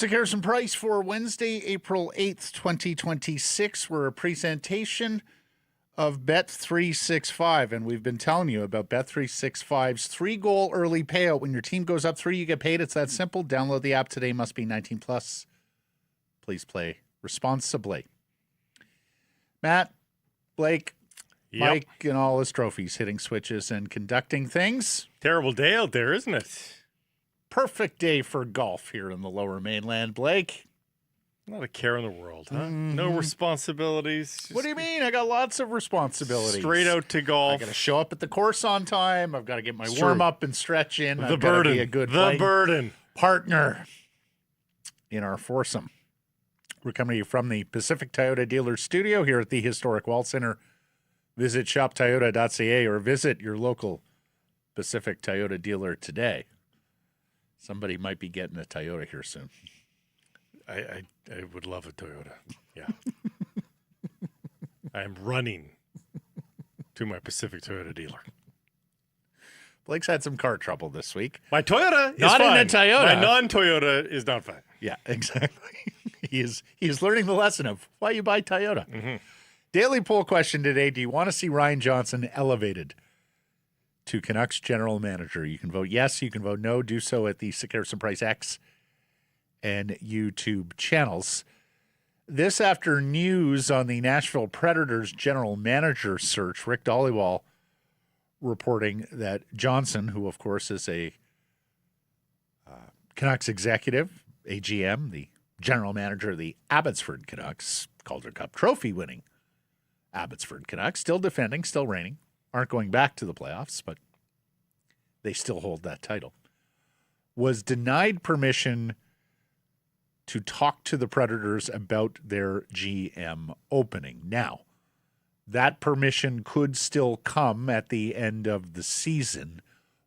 Harrison Price for Wednesday, April 8th, 2026. We're a presentation of Bet365, and we've been telling you about Bet365's 3-goal early payout. When your team goes up 3, you get paid. It's that simple. Download the app today. Must be 19 plus. Please play responsibly. Matt, Blake, Mike, and all his trophies, hitting switches and conducting things. Terrible day out there, isn't it? Perfect day for golf here in the Lower Mainland, Blake. Not a care in the world, huh? No responsibilities. What do you mean? I got lots of responsibilities. Straight out to golf. I got to show up at the course on time. I've got to get my warm up and stretch in. The I've burden. Be a good burden. Partner in our foursome. We're coming to you from the Pacific Toyota Dealer Studio here at the Historic Wall Center. Visit shoptoyota.ca or visit your local Pacific Toyota dealer today. Somebody might be getting a Toyota here soon. I would love a Toyota. Yeah. I am running to my Pacific Toyota dealer. Blake's had some car trouble this week. My Toyota is not fine. In a Toyota. My non-Toyota is not fine. Yeah, exactly. He is learning the lesson of why you buy Toyota. Mm-hmm. Daily poll question today. Do you want to see Ryan Johansson elevated to Canucks general manager? You can vote yes, you can vote no. Do so at the Harrison Price X and YouTube channels. This after news on the Nashville Predators general manager search, Rick Dhaliwal reporting that Johansson, who of course is a Canucks executive, AGM, the general manager of the Abbotsford Canucks, Calder Cup trophy winning Abbotsford Canucks, still defending, still reigning, aren't going back to the playoffs, but they still hold that title, was denied permission to talk to the Predators about their GM opening. Now, that permission could still come at the end of the season,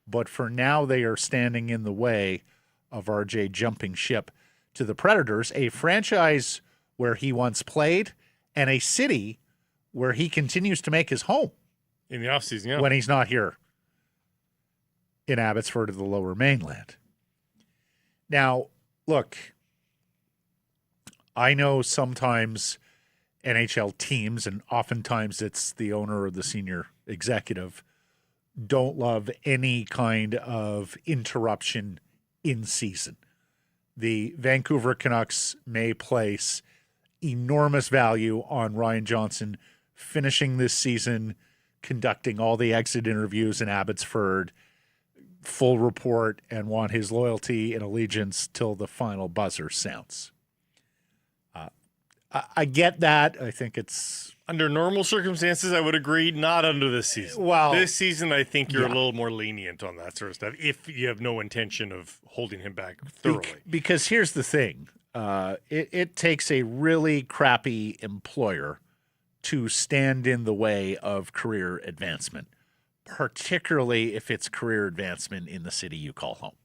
but for now they are standing in the way of RJ jumping ship to the Predators, a franchise where he once played and a city where he continues to make his home. In the offseason, yeah. When he's not here in Abbotsford of the Lower Mainland. Now, look, I know sometimes NHL teams, and oftentimes it's the owner or the senior executive, don't love any kind of interruption in season. The Vancouver Canucks may place enormous value on Ryan Johansson finishing this season, conducting all the exit interviews in Abbotsford, full report, and want his loyalty and allegiance till the final buzzer sounds. I get that. I think it's... Under normal circumstances, I would agree. Not under this season. Well, this season, I think you're a little more lenient on that sort of stuff if you have no intention of holding him back thoroughly. Because here's the thing. It takes a really crappy employer to stand in the way of career advancement, particularly if it's career advancement in the city you call home.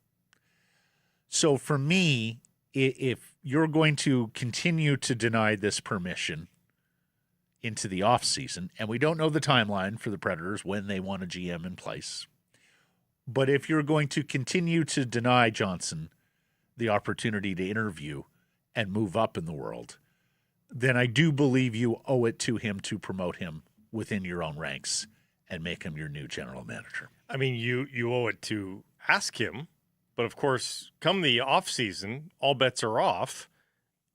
So for me, if you're going to continue to deny this permission into the offseason, and we don't know the timeline for the Predators when they want a GM in place, but if you're going to continue to deny Johansson the opportunity to interview and move up in the world, then I do believe you owe it to him to promote him within your own ranks and make him your new general manager. I mean, you owe it to ask him, but of course, come the offseason, all bets are off,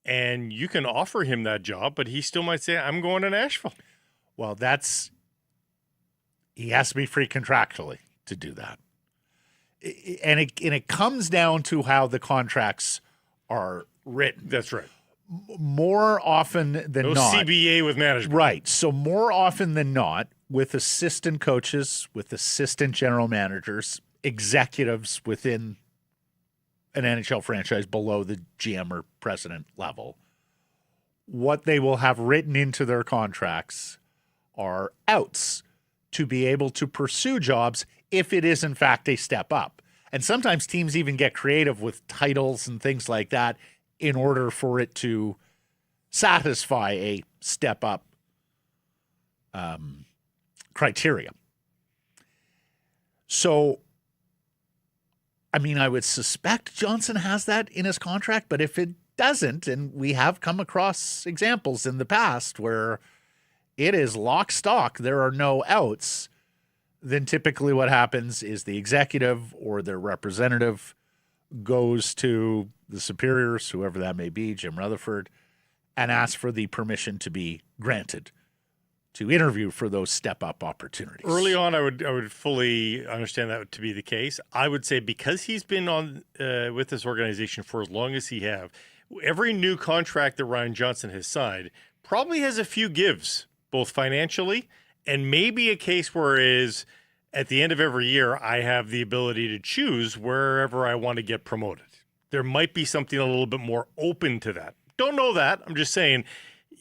and you can offer him that job, but he still might say, I'm going to Nashville. Well, he has to be free contractually to do that. And it comes down to how the contracts are written. That's right. More often than not. CBA with management. Right. So more often than not, with assistant coaches, with assistant general managers, executives within an NHL franchise below the GM or president level, what they will have written into their contracts are outs to be able to pursue jobs if it is in fact a step up. And sometimes teams even get creative with titles and things like that in order for it to satisfy a step up criteria. So, I mean, I would suspect Johansson has that in his contract, but if it doesn't, and we have come across examples in the past where it is lock stock, there are no outs, then typically what happens is the executive or their representative goes to the superiors, whoever that may be, Jim Rutherford, and asks for the permission to be granted to interview for those step-up opportunities. Early on, I would fully understand that to be the case. I would say because he's been on with this organization for as long as he have, every new contract that Ryan Johansson has signed probably has a few gives, both financially and maybe a case where is at the end of every year, I have the ability to choose wherever I want to get promoted. There might be something a little bit more open to that. Don't know that. I'm just saying,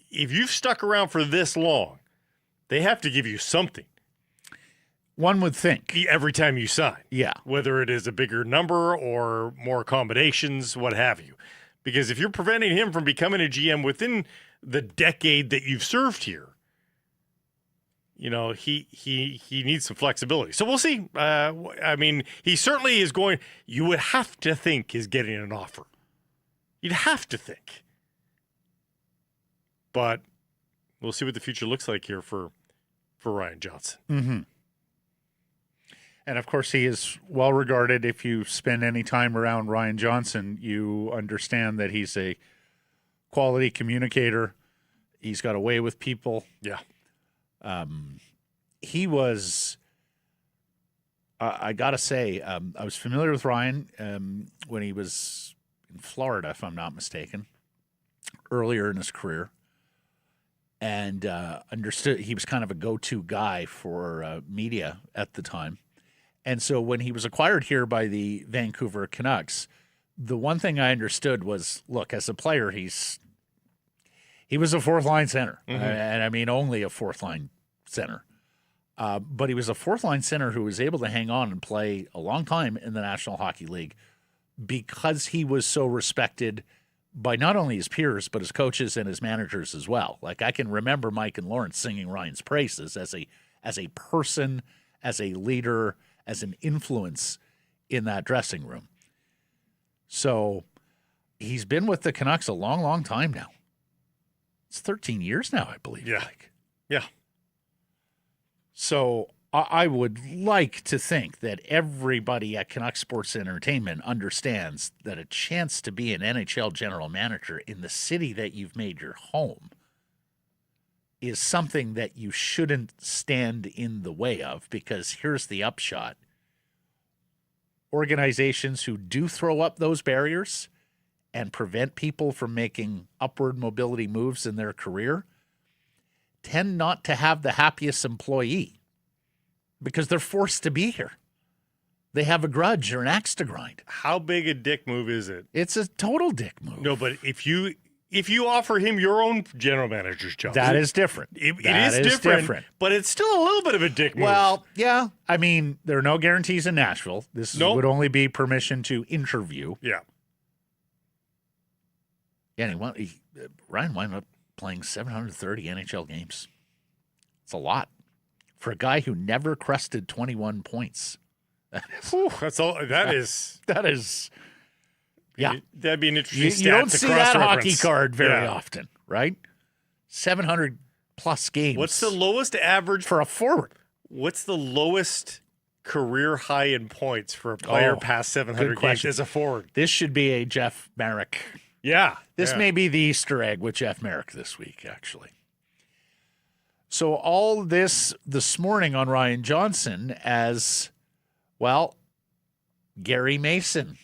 if you've stuck around for this long, they have to give you something. One would think. Every time you sign. Yeah. Whether it is a bigger number or more accommodations, what have you. Because if you're preventing him from becoming a GM within the decade that you've served here, you know, he needs some flexibility. So we'll see. I mean, he certainly is going, you would have to think is getting an offer. You'd have to think. But we'll see what the future looks like here for Ryan Johansson. Mm-hmm. And, of course, he is well regarded. If you spend any time around Ryan Johansson, you understand that he's a quality communicator. He's got a way with people. Yeah. He was, I got to say, I was familiar with Ryan when he was in Florida, if I'm not mistaken, earlier in his career. And understood he was kind of a go-to guy for media at the time. And so when he was acquired here by the Vancouver Canucks, the one thing I understood was, look, as a player, he was a fourth-line center. Mm-hmm. And I mean only a fourth-line center. But he was a fourth-line center who was able to hang on and play a long time in the National Hockey League because he was so respected by not only his peers, but his coaches and his managers as well. Like, I can remember Mike and Lawrence singing Ryan's praises as a person, as a leader, as an influence in that dressing room. So he's been with the Canucks a long, long time now. It's 13 years now, I believe. Yeah. Mike. Yeah. So I would like to think that everybody at Canucks Sports Entertainment understands that a chance to be an NHL general manager in the city that you've made your home is something that you shouldn't stand in the way of, because here's the upshot. Organizations who do throw up those barriers and prevent people from making upward mobility moves in their career tend not to have the happiest employee because they're forced to be here. They have a grudge or an axe to grind. How big a dick move is it? It's a total dick move. No, but if you offer him your own general manager's job, that is different. It is different, but it's still a little bit of a dick move. Well, yeah. I mean, there are no guarantees in Nashville. This would only be permission to interview. Yeah. Yeah, Ryan wound up playing 730 NHL games. It's a lot for a guy who never crested 21 points. That's all. That is. Yeah. That'd be an interesting stat. You don't to see that cross-reference. hockey card very often, right? 700 plus games. What's the lowest average for a forward? What's the lowest career high in points for a player past 700 games as a forward? This should be a Jeff Marek. Yeah. This may be the Easter egg with Jeff Marek this week, actually. So all this morning on Ryan Johansson as, well, Gary Mason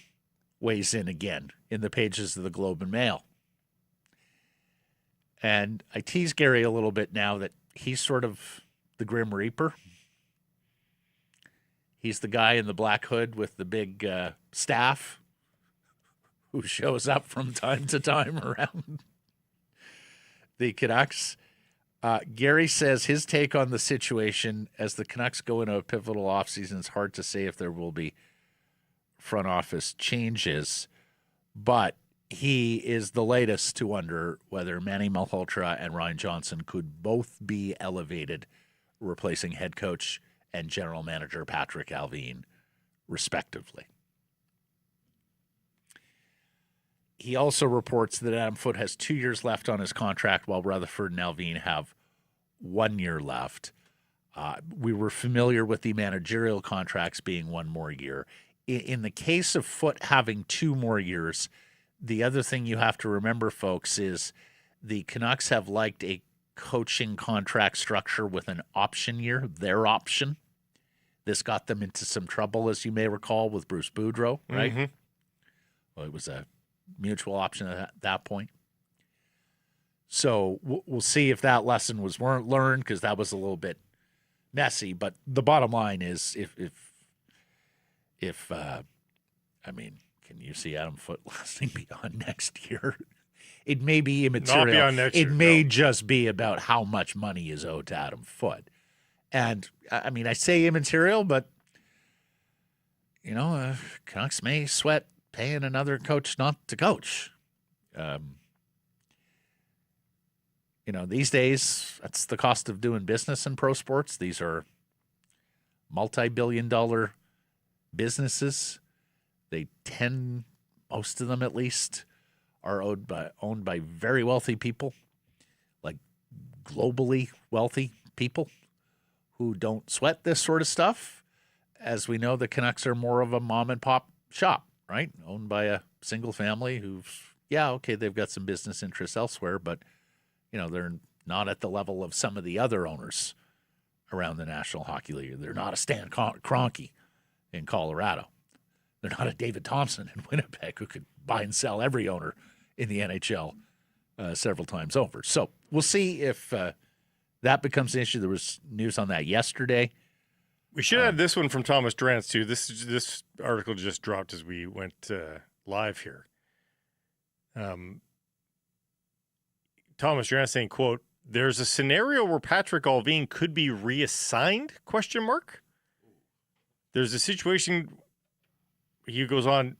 weighs in again in the pages of the Globe and Mail. And I tease Gary a little bit now that he's sort of the Grim Reaper. He's the guy in the black hood with the big staff who shows up from time to time around the Canucks. Gary says his take on the situation as the Canucks go into a pivotal offseason, it's hard to say if there will be front office changes, but he is the latest to wonder whether Manny Malhotra and Ryan Johansen could both be elevated, replacing head coach and general manager Patrick Allvin, respectively. He also reports that Adam Foote has 2 years left on his contract, while Rutherford and Allvin have 1 year left. We were familiar with the managerial contracts being 1 more year. In the case of Foote having 2 more years, the other thing you have to remember, folks, is the Canucks have liked a coaching contract structure with an option year, their option. This got them into some trouble, as you may recall, with Bruce Boudreau, right? Mm-hmm. Well, it was a mutual option at that point. So we'll see if that lesson was learned, because that was a little bit messy. But the bottom line is, if I mean, can you see Adam Foote lasting beyond next year? It may be immaterial. Not beyond next year, it may just be about how much money is owed to Adam Foote. And I mean, I say immaterial, but Canucks may sweat paying another coach not to coach. These days, that's the cost of doing business in pro sports. These are multi-billion-dollar businesses. They tend, most of them at least, are owned by very wealthy people, like globally wealthy people who don't sweat this sort of stuff. As we know, the Canucks are more of a mom-and-pop shop, right? Owned by a single family they've got some business interests elsewhere, but, they're not at the level of some of the other owners around the National Hockey League. They're not a Stan Kroenke in Colorado. They're not a David Thompson in Winnipeg, who could buy and sell every owner in the NHL several times over. So we'll see if that becomes an issue. There was news on that yesterday. We should have this one from Thomas Drance, too. This article just dropped as we went live here. Thomas Drance saying, quote, "There's a scenario where Patrick Allvin could be reassigned, ? There's a situation," he goes on,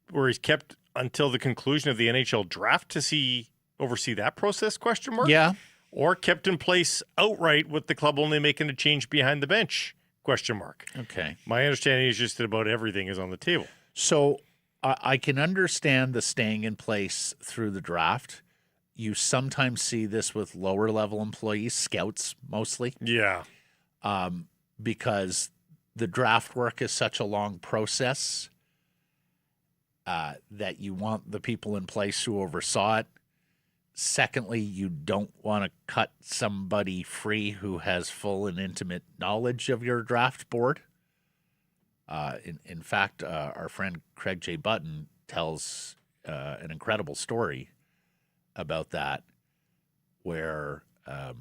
"where he's kept until the conclusion of the NHL draft to oversee that process, ? Yeah. Or kept in place outright with the club only making a change behind the bench, ? Okay. My understanding is just that about everything is on the table. So I can understand the staying in place through the draft. You sometimes see this with lower level employees, scouts mostly. Yeah. Because the draft work is such a long process that you want the people in place who oversaw it. Secondly, you don't want to cut somebody free who has full and intimate knowledge of your draft board. In fact, our friend Craig J. Button tells an incredible story about that, where do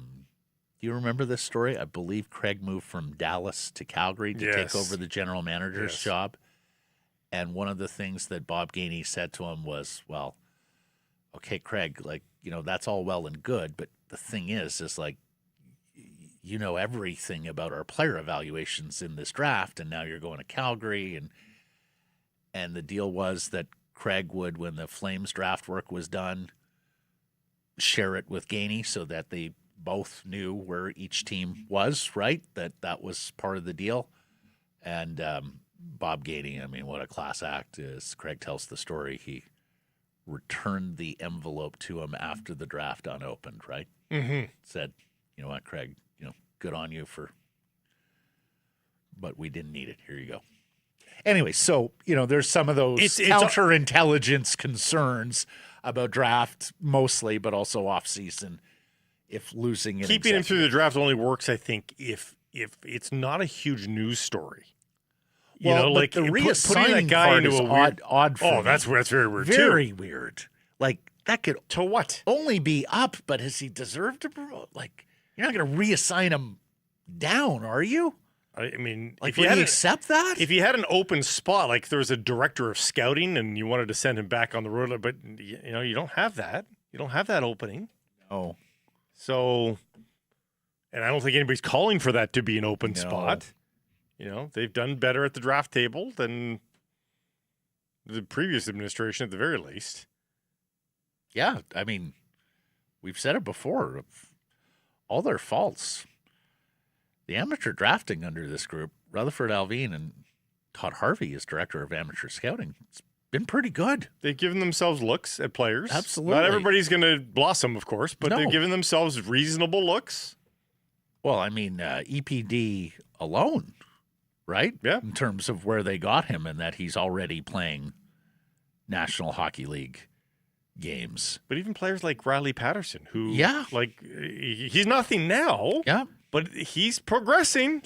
you remember this story? I believe Craig moved from Dallas to Calgary to take over the general manager's job. And one of the things that Bob Gainey said to him was, well, okay, Craig, that's all well and good, but the thing is everything about our player evaluations in this draft, and now you're going to Calgary, and the deal was that Craig would, when the Flames draft work was done, share it with Gainey so that they both knew where each team was, right? That was part of the deal. And Bob Gainey, I mean, what a class act is. Craig tells the story. He returned the envelope to him after the draft unopened, right? Mm-hmm. Said, you know what, Craig, good on you but we didn't need it. Here you go. Anyway, so, there's some of those counterintelligence concerns about draft mostly, but also off-season, if losing it. Keeping him through the draft only works, I think, if it's not a huge news story. Well, the reassigning that guy part into is odd for me. That's very weird, too. Very weird. That could to what? Only be up, but has he deserved to promote? You're not going to reassign him down, are you? I mean, if you accept that? If you had an open spot, like there was a director of scouting and you wanted to send him back on the road, but you don't have that. You don't have that opening. Oh. So And I don't think anybody's calling for that to be an open No. spot. They've done better at the draft table than the previous administration at the very least. Yeah, I mean, we've said it before. Of all their faults, the amateur drafting under this group, Rutherford Alvin and Todd Harvey as director of amateur scouting, it's been pretty good. They've given themselves looks at players. Absolutely. Not everybody's going to blossom, of course, but No. they've given themselves reasonable looks. Well, I mean, EPD alone, right? Yeah. In terms of where they got him and that he's already playing National Hockey League games. But even players like Riley Patterson, who, Yeah. he's nothing now, Yeah. but he's progressing.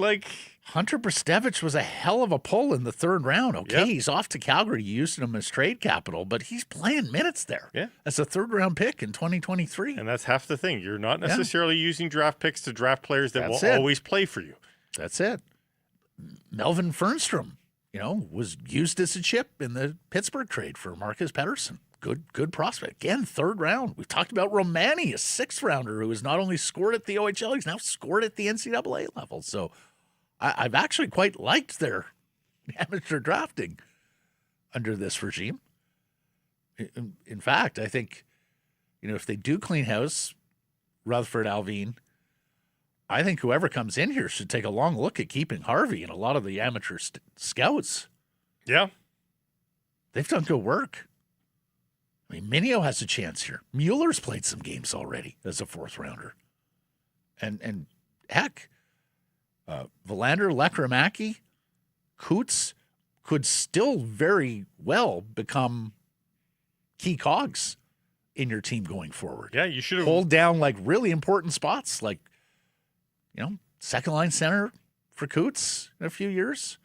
Hunter Brestevich was a hell of a pull in the third round. Okay, Yep. he's off to Calgary, using him as trade capital, but he's playing minutes there. Yeah. As a third-round pick in 2023. And that's half the thing. You're not necessarily using draft picks to draft players that That's will it. always play for you. That's it. Melvin Fernstrom, was used as a chip in the Pittsburgh trade for Marcus Pettersson. Good prospect. Again, third round. We've talked about Romani, a sixth-rounder who has not only scored at the OHL, he's now scored at the NCAA level. So I've actually quite liked their amateur drafting under this regime. In fact, I think, if they do clean house, Rutherford Alvin, I think whoever comes in here should take a long look at keeping Harvey and a lot of the amateur scouts. Yeah. They've done good work. I mean, Minio has a chance here. Mueller's played some games already as a fourth rounder. And heck, Valander, Lekramaki, Coots could still very well become key cogs in your team going forward. Yeah, you should have. Hold down really important spots, second line center for Coots in a few years.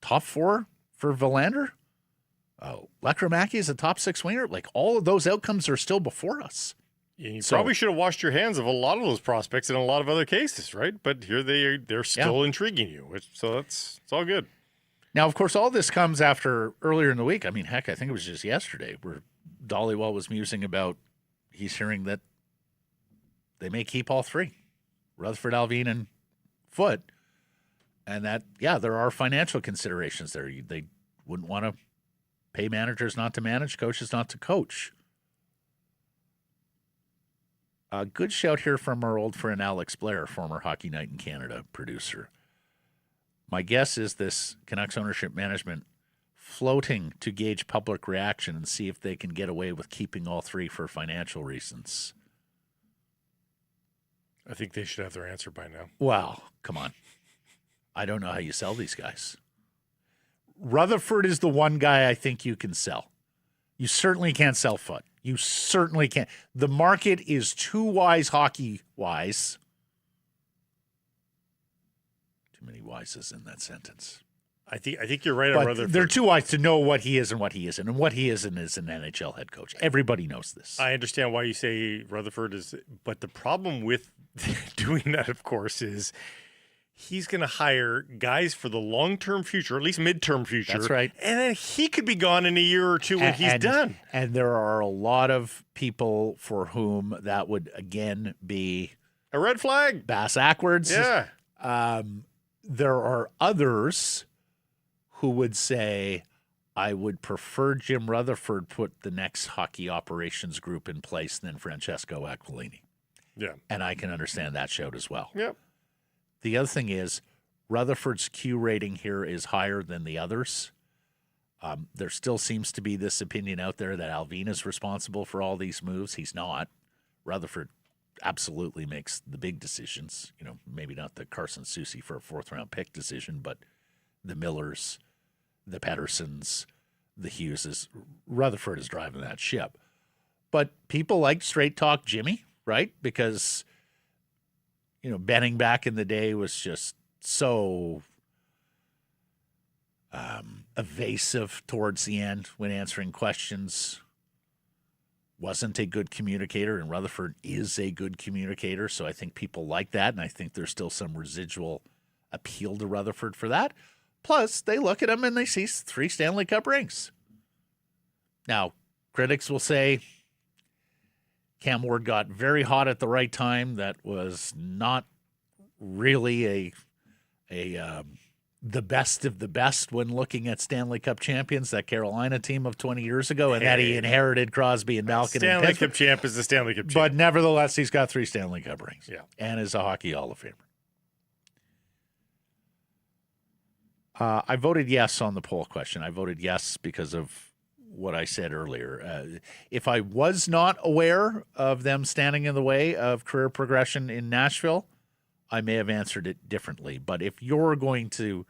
Top four for Valander. Lekramaki is a top six winger. All of those outcomes are still before us. You probably should have washed your hands of a lot of those prospects in a lot of other cases, right? But here they're still intriguing you. So it's all good. Now, of course, all this comes after earlier in the week. I mean, heck, I think it was just yesterday where Dollywell was musing about he's hearing that they may keep all three, Rutherford, Alvin, and Foote. And that, there are financial considerations there. They wouldn't want to pay managers not to manage, coaches not to coach. A good shout here from our old friend Alex Blair, former Hockey Night in Canada producer. My guess is this Canucks ownership management floating to gauge public reaction and see if they can get away with keeping all three for financial reasons. I think they should have their answer by now. Wow, come on. I don't know how you sell these guys. Rutherford is the one guy I think you can sell. You certainly can't sell Foote. You certainly can't. The market is too wise hockey-wise. Too many wises in that sentence. I think you're right on Rutherford. They're too wise to know what he is and what he isn't. And what he isn't is an NHL head coach. Everybody knows this. I understand why you say Rutherford is, but the problem with doing that, of course, is he's going to hire guys for the long-term future, or at least midterm future. That's right. And then he could be gone in a year or two when he's done. And there are a lot of people for whom that would, again, be a red flag. Bass backwards. Yeah. There are others who would say, I would prefer Jim Rutherford put the next hockey operations group in place than Francesco Aquilini. Yeah. And I can understand that shout as well. Yep. The other thing is Rutherford's Q rating here is higher than the others. There still seems to be this opinion out there that Alvin is responsible for all these moves. He's not. Rutherford absolutely makes the big decisions. Maybe not the Carson Soucy for a fourth-round pick decision, but the Millers, the Petterssons, the Hugheses. Rutherford is driving that ship. But people like straight talk Jimmy, right? Because Benning back in the day was just so evasive towards the end when answering questions. Wasn't a good communicator, and Rutherford is a good communicator, so I think people like that, and I think there's still some residual appeal to Rutherford for that. Plus, they look at him and they see 3 Stanley Cup rings. Now, critics will say Cam Ward got very hot at the right time. That was not really the best of the best when looking at Stanley Cup champions, that Carolina team of 20 years ago, and that he inherited Crosby and Malkin. Stanley Cup champ is the Stanley Cup champ. But nevertheless, he's got 3 Stanley Cup rings. Yeah. And is a Hockey Hall of Famer. I voted yes on the poll question. I voted yes because of what I said earlier. If I was not aware of them standing in the way of career progression in Nashville, I may have answered it differently. But if you're going to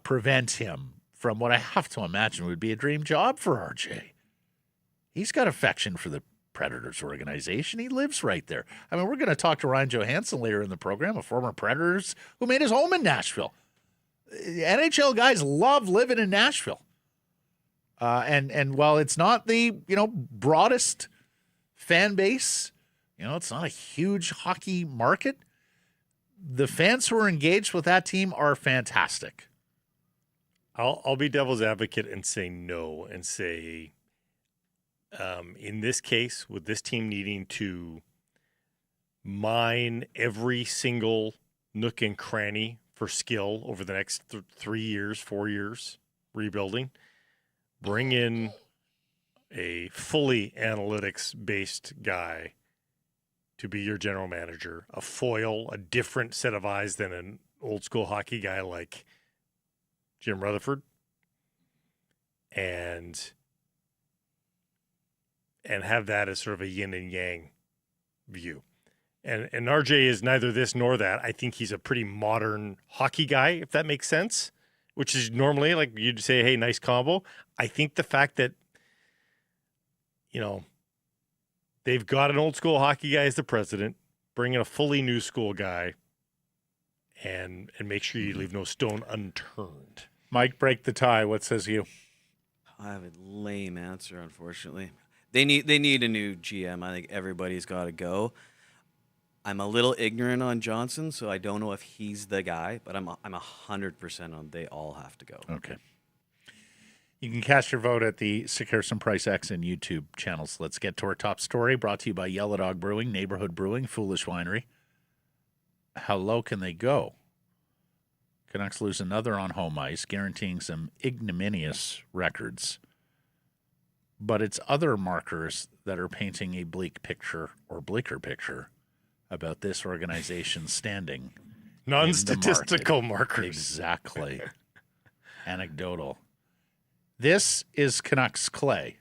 prevent him from what I have to imagine would be a dream job for RJ, he's got affection for the Predators organization. He lives right there. I mean, we're going to talk to Ryan Johansson later in the program, a former Predators who made his home in Nashville. NHL guys love living in Nashville. And while it's not the, broadest fan base, it's not a huge hockey market, the fans who are engaged with that team are fantastic. I'll be devil's advocate and say no, and say in this case, with this team needing to mine every single nook and cranny for skill over the next 3 years, 4 years, rebuilding, bring in a fully analytics-based guy to be your general manager, a foil, a different set of eyes than an old-school hockey guy like Jim Rutherford, and have that as sort of a yin and yang view. And RJ is neither this nor that. I think he's a pretty modern hockey guy, if that makes sense, which is normally like you'd say, hey, nice combo. I think the fact that, they've got an old school hockey guy as the president, bring in a fully new school guy, and make sure you leave no stone unturned. Mike, break the tie. What says you? I have a lame answer, unfortunately. They need a new GM. I think everybody's got to go. I'm a little ignorant on Johansson, so I don't know if he's the guy, but I'm 100% on they all have to go. Okay. You can cast your vote at the Sekerson Price X and YouTube channels. Let's get to our top story, brought to you by Yellow Dog Brewing, Neighborhood Brewing, Foolish Winery. How low can they go? Canucks lose another on home ice, guaranteeing some ignominious records. But it's other markers that are painting a bleak picture or bleaker picture about this organization's standing. Non-statistical markers. Exactly. Anecdotal. This is Canucks Clay.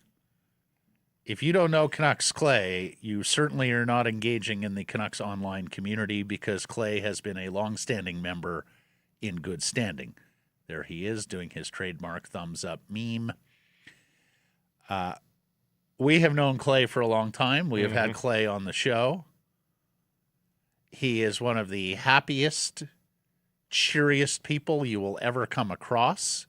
If you don't know Canucks Clay, you certainly are not engaging in the Canucks online community, because Clay has been a long-standing member in good standing. There he is doing his trademark thumbs up meme. We have known Clay for a long time. We have had Clay on the show. He is one of the happiest, cheeriest people you will ever come across.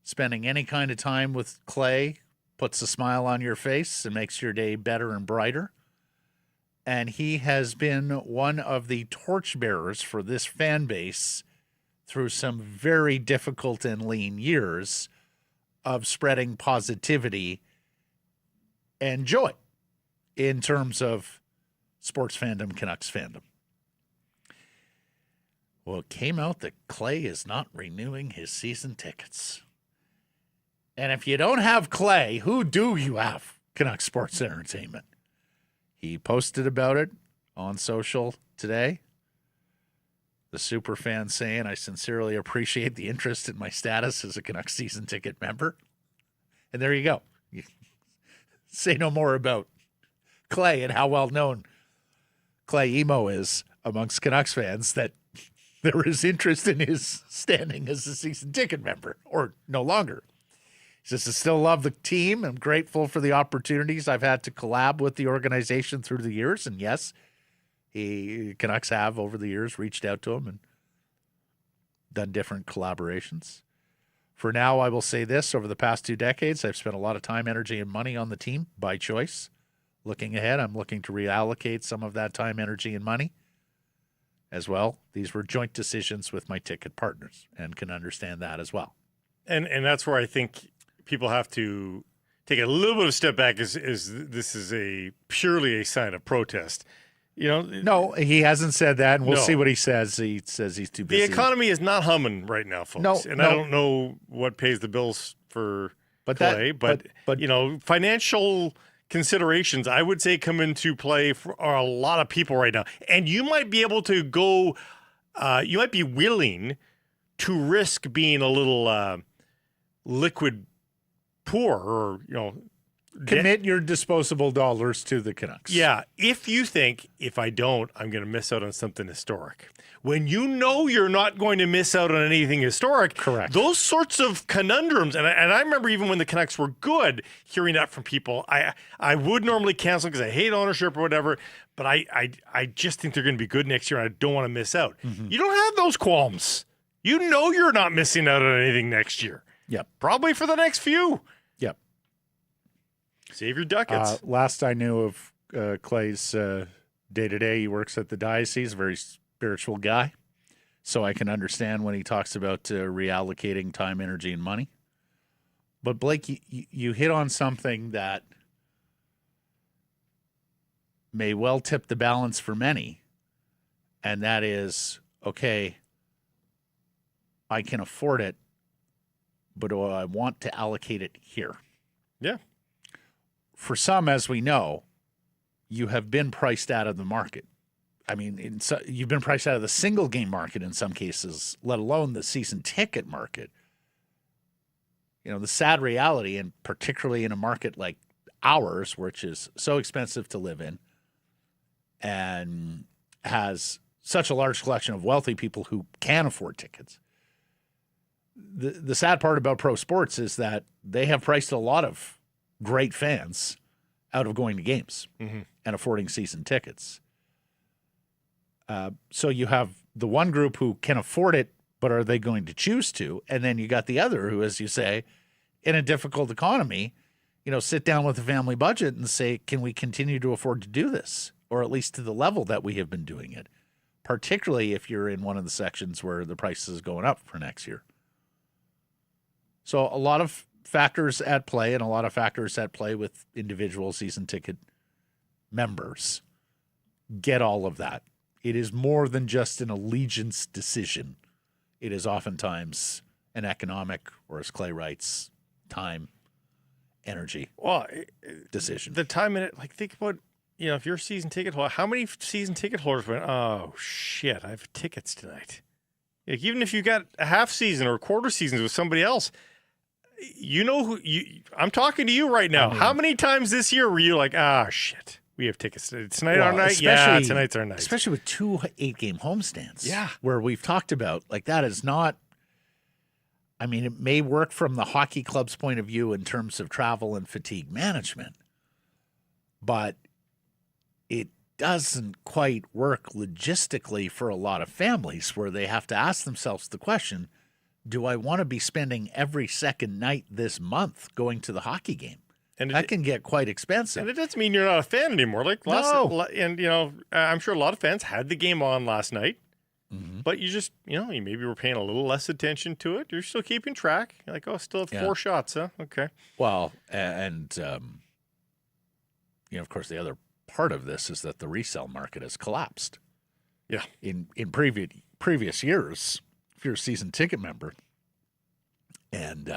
Spending any kind of time with Clay puts a smile on your face and makes your day better and brighter. And he has been one of the torchbearers for this fan base through some very difficult and lean years of spreading positivity and joy in terms of sports fandom, Canucks fandom. Well, it came out that Clay is not renewing his season tickets. And if you don't have Clay, who do you have? Canucks Sports Entertainment. He posted about it on social today. The super fan saying, I sincerely appreciate the interest in my status as a Canucks season ticket member. And there you go. Say no more about Clay and how well known Clay Emo is amongst Canucks fans, that there is interest in his standing as a season ticket member, or no longer. He says, I still love the team. I'm grateful for the opportunities I've had to collab with the organization through the years. And yes, Canucks have over the years reached out to him and done different collaborations. For now, I will say this. Over the past 2 decades, I've spent a lot of time, energy, and money on the team by choice. Looking ahead, I'm looking to reallocate some of that time, energy, and money as well. These were joint decisions with my ticket partners, and can understand that as well. And that's where I think people have to take a little bit of a step back. Is this is purely a sign of protest. You know, No, he hasn't said that, and we'll No. see what he says. He says he's too the busy. economy is not humming right now, folks. No, and no. I don't know what pays the bills for But Clay, but you know, financial considerations, I would say, come into play for a lot of people right now. And you might be able to go, you might be willing to risk being a little liquid poor, or, you know, commit your disposable dollars to the Canucks. yeah, if you think, if I don't, I'm going to miss out on something historic. When you know you're not going to miss out on anything historic, Correct. Those sorts of conundrums, and I remember even when the Canucks were good, hearing that from people, I would normally cancel because I hate ownership or whatever, but I just think they're going to be good next year, and I don't want to miss out. Mm-hmm. You don't have those qualms. You know you're not missing out on anything next year. Yep. Probably for the next few. Yep. Save your ducats. Last I knew of Clay's day-to-day, he works at the diocese, a very spiritual guy. So I can understand when he talks about reallocating time, energy, and money. But Blake, you hit on something that may well tip the balance for many, and that is, okay, I can afford it, but do I want to allocate it here? Yeah. For some, as we know, you have been priced out of the market. I mean, you've been priced out of the single game market in some cases, let alone the season ticket market. You know, the sad reality, and particularly in a market like ours, which is so expensive to live in and has such a large collection of wealthy people who can afford tickets. The sad part about pro sports is that they have priced a lot of great fans out of going to games and affording season tickets. So you have the one group who can afford it, but are they going to choose to? And then you got the other who, as you say, in a difficult economy, you know, sit down with a family budget and say, can we continue to afford to do this? Or at least to the level that we have been doing it, particularly if you're in one of the sections where the price is going up for next year. So a lot of factors at play, and a lot of factors at play with individual season ticket members. Get all of that. It is more than just an allegiance decision. It is oftentimes an economic, or as Clay writes, time, energy decision. The time in it, like, think about, you know, if you're a season ticket holder, how many season ticket holders went, oh, shit, I have tickets tonight? Like, even if you got a half season or quarter seasons with somebody else, you know who I'm talking to you right now. How many times this year were you like, shit, we have tickets tonight, our night? Yeah, tonight's our night. Especially with 2 8-game homestands. Yeah. Where we've talked about, like, that is not, I mean, it may work from the hockey club's point of view in terms of travel and fatigue management, but it doesn't quite work logistically for a lot of families, where they have to ask themselves the question, do I want to be spending every second night this month going to the hockey game? And that can get quite expensive. And it doesn't mean you're not a fan anymore. Like, and, you know, I'm sure a lot of fans had the game on last night, but you just, you know, you maybe were paying a little less attention to it. You're still keeping track. You're like, oh, still have 4 shots, huh? Okay. Well, and, you know, of course, the other part of this is that the resale market has collapsed. Yeah. In previous years, if you're a season ticket member and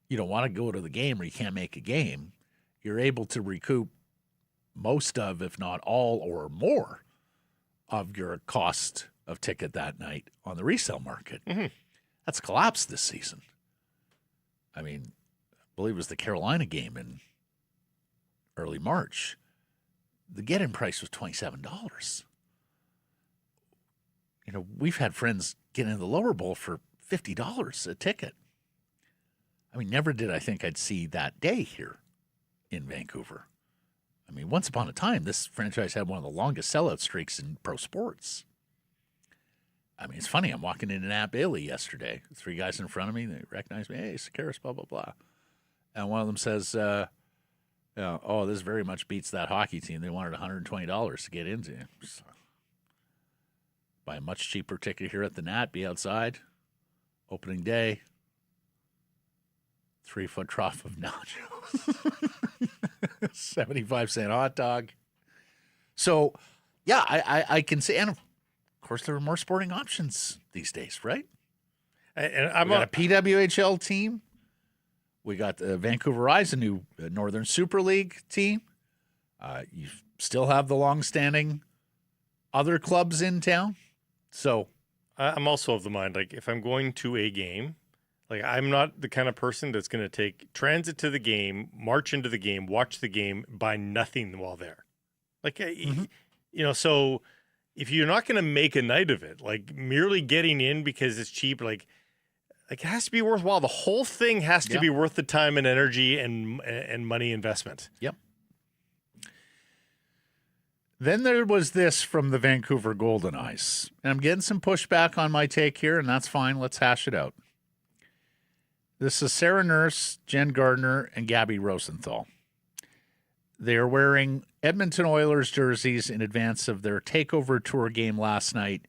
you don't want to go to the game, or you can't make a game, you're able to recoup most of, if not all or more, of your cost of ticket that night on the resale market. That's collapsed this season. I mean, I believe it was the Carolina game in early March. The get-in price was $27. You know, we've had friends get in the lower bowl for $50 a ticket. I mean, never did I think I'd see that day here in Vancouver. I mean, once upon a time, this franchise had one of the longest sellout streaks in pro sports. I mean, it's funny. I'm walking in Nat Bailey yesterday. 3 guys in front of me. They recognize me. Hey, Sakaris, blah, blah, blah. And one of them says, oh, this very much beats that hockey team. They wanted $120 to get into. Buy a much cheaper ticket here at the Nat, be outside. Opening day. 3-foot trough of nachos. 75-cent hot dog. So Yeah, I can see. And of course, there are more sporting options these days, right? And I'm We got a PWHL team. We got the Vancouver Eyes, a new Northern Super League team. You still have the long-standing other clubs in town. So I'm also of the mind, like, if I'm going to a game, like, I'm not the kind of person that's going to take transit to the game, march into the game, watch the game, buy nothing while there. Like, so if you're not going to make a night of it, like merely getting in because it's cheap, like it has to be worthwhile. The whole thing has to be worth the time and energy and money investment. Yep. Then there was this from the Vancouver Goldeneyes. And I'm getting some pushback on my take here, and that's fine. Let's hash it out. This is Sarah Nurse, Jen Gardner, and Gabby Rosenthal. They are wearing Edmonton Oilers jerseys in advance of their takeover tour game last night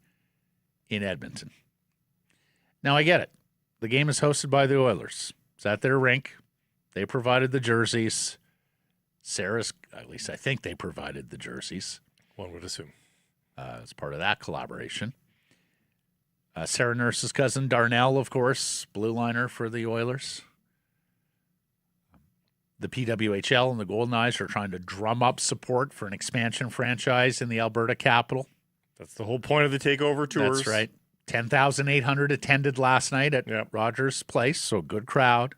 in Edmonton. Now, I get it. The game is hosted by the Oilers. It's at their rink. They provided the jerseys. Sarah's, at least I think they provided the jerseys. One would assume. As part of that collaboration. Sarah Nurse's cousin, Darnell, of course, blue liner for the Oilers. The PWHL and the Goldeneyes are trying to drum up support for an expansion franchise in the Alberta capital. That's the whole point of the takeover tours. That's right. 10,800 attended last night at Rogers Place, so good crowd.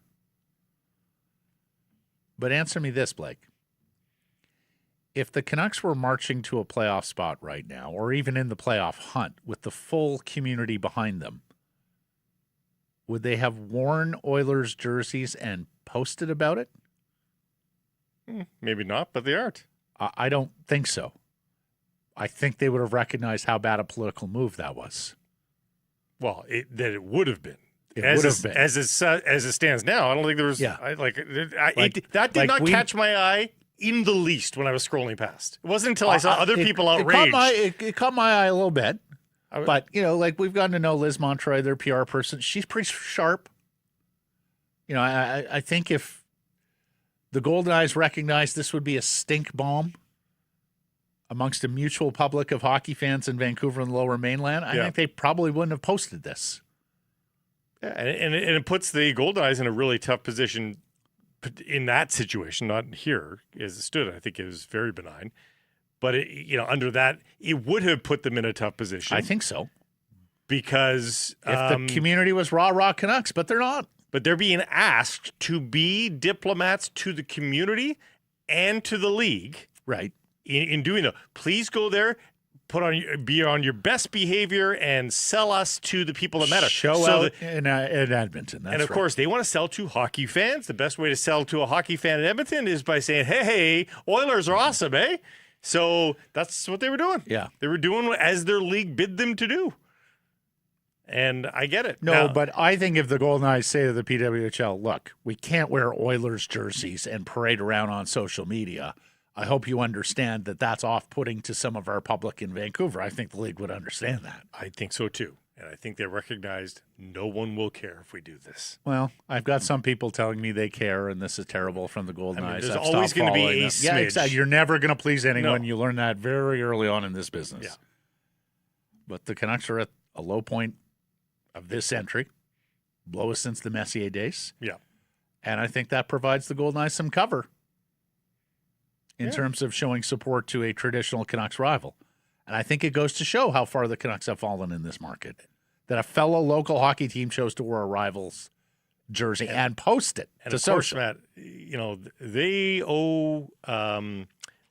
But answer me this, Blake. If the Canucks were marching to a playoff spot right now, or even in the playoff hunt with the full community behind them, would they have worn Oilers jerseys and posted about it? Maybe not, but they aren't. I don't think so. I think they would have recognized how bad a political move that was. Well, that it would have been. It would have been. As it stands now, I don't think there was. Yeah. That did not catch my eye in the least when I was scrolling past. It wasn't until I saw other people outraged. It caught my eye a little bit. But, we've gotten to know Liz Montroy, their PR person. She's pretty sharp. I think if the Goldeneyes recognized this would be a stink bomb amongst a mutual public of hockey fans in Vancouver and the Lower Mainland, I think they probably wouldn't have posted this. Yeah, and it puts the Goldeneyes in a really tough position in that situation, not here as it stood. I think it was very benign. But, under that, it would have put them in a tough position. I think so. Because if the community was rah Canucks, but they're not. But they're being asked to be diplomats to the community and to the league. Right. In doing that, please go there, be on your best behavior, and sell us to the people that matter. Show out in Edmonton. That's and of course, they want to sell to hockey fans. The best way to sell to a hockey fan in Edmonton is by saying, "Hey, Oilers are awesome, eh?" So that's what they were doing. Yeah, they were doing as their league bid them to do. And I get it. No, but I think if the Goldeneyes say to the PWHL, "Look, we can't wear Oilers jerseys and parade around on social media," I hope you understand that that's off-putting to some of our public in Vancouver. I think the league would understand that. I think so, too. And I think they recognized no one will care if we do this. Well, I've got some people telling me they care, and this is terrible from the Goldeneyes. There's always going to be a smidge. Yeah, exactly. You're never going to please anyone. No. You learn that very early on in this business. Yeah. But the Canucks are at a low point of this century, lowest since the Messier days. Yeah. And I think that provides the Goldeneyes some cover in terms of showing support to a traditional Canucks rival. And I think it goes to show how far the Canucks have fallen in this market, that a fellow local hockey team chose to wear a rival's jersey and post it and to of course, social. Matt, they owe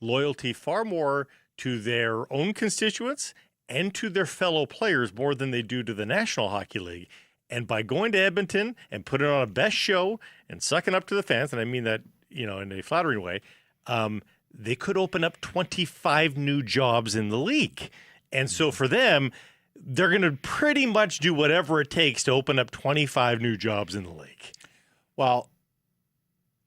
loyalty far more to their own constituents and to their fellow players more than they do to the National Hockey League. And by going to Edmonton and putting on a best show and sucking up to the fans, and I mean that, in a flattering way, they could open up 25 new jobs in the league. And so for them, they're going to pretty much do whatever it takes to open up 25 new jobs in the league. Well,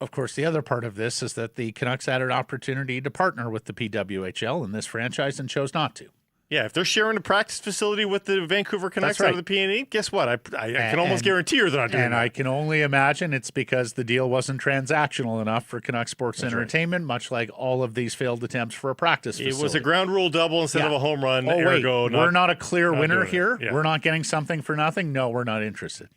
of course, the other part of this is that the Canucks had an opportunity to partner with the PWHL in this franchise and chose not to. Yeah, if they're sharing a practice facility with the Vancouver Canucks out of the PNE, guess what? I can almost guarantee you they're not doing that. And I can only imagine it's because the deal wasn't transactional enough for Canucks Sports Entertainment, much like all of these failed attempts for a practice facility. It was a ground rule double instead of a home run. Oh, wait, we're not a clear winner here? Yeah. We're not getting something for nothing? No, we're not interested.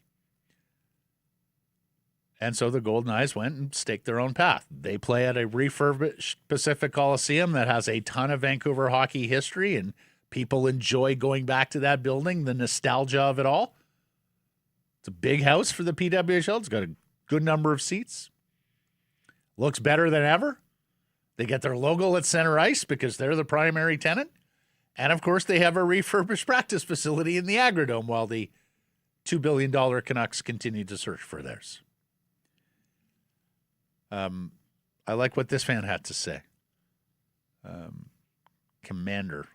And so the Goldeneyes went and staked their own path. They play at a refurbished Pacific Coliseum that has a ton of Vancouver hockey history, and people enjoy going back to that building, the nostalgia of it all. It's a big house for the PWHL. It's got a good number of seats. Looks better than ever. They get their logo at center ice because they're the primary tenant. And, of course, they have a refurbished practice facility in the Agrodome while the $2 billion Canucks continue to search for theirs. I like what this fan had to say. Commander.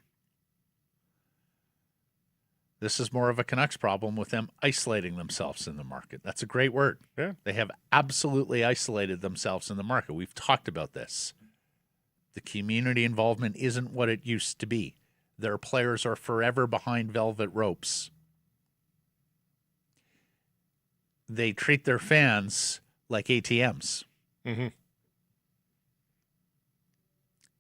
This is more of a Canucks problem with them isolating themselves in the market. That's a great word. Yeah. They have absolutely isolated themselves in the market. We've talked about this. The community involvement isn't what it used to be. Their players are forever behind velvet ropes. They treat their fans like ATMs. Mm-hmm.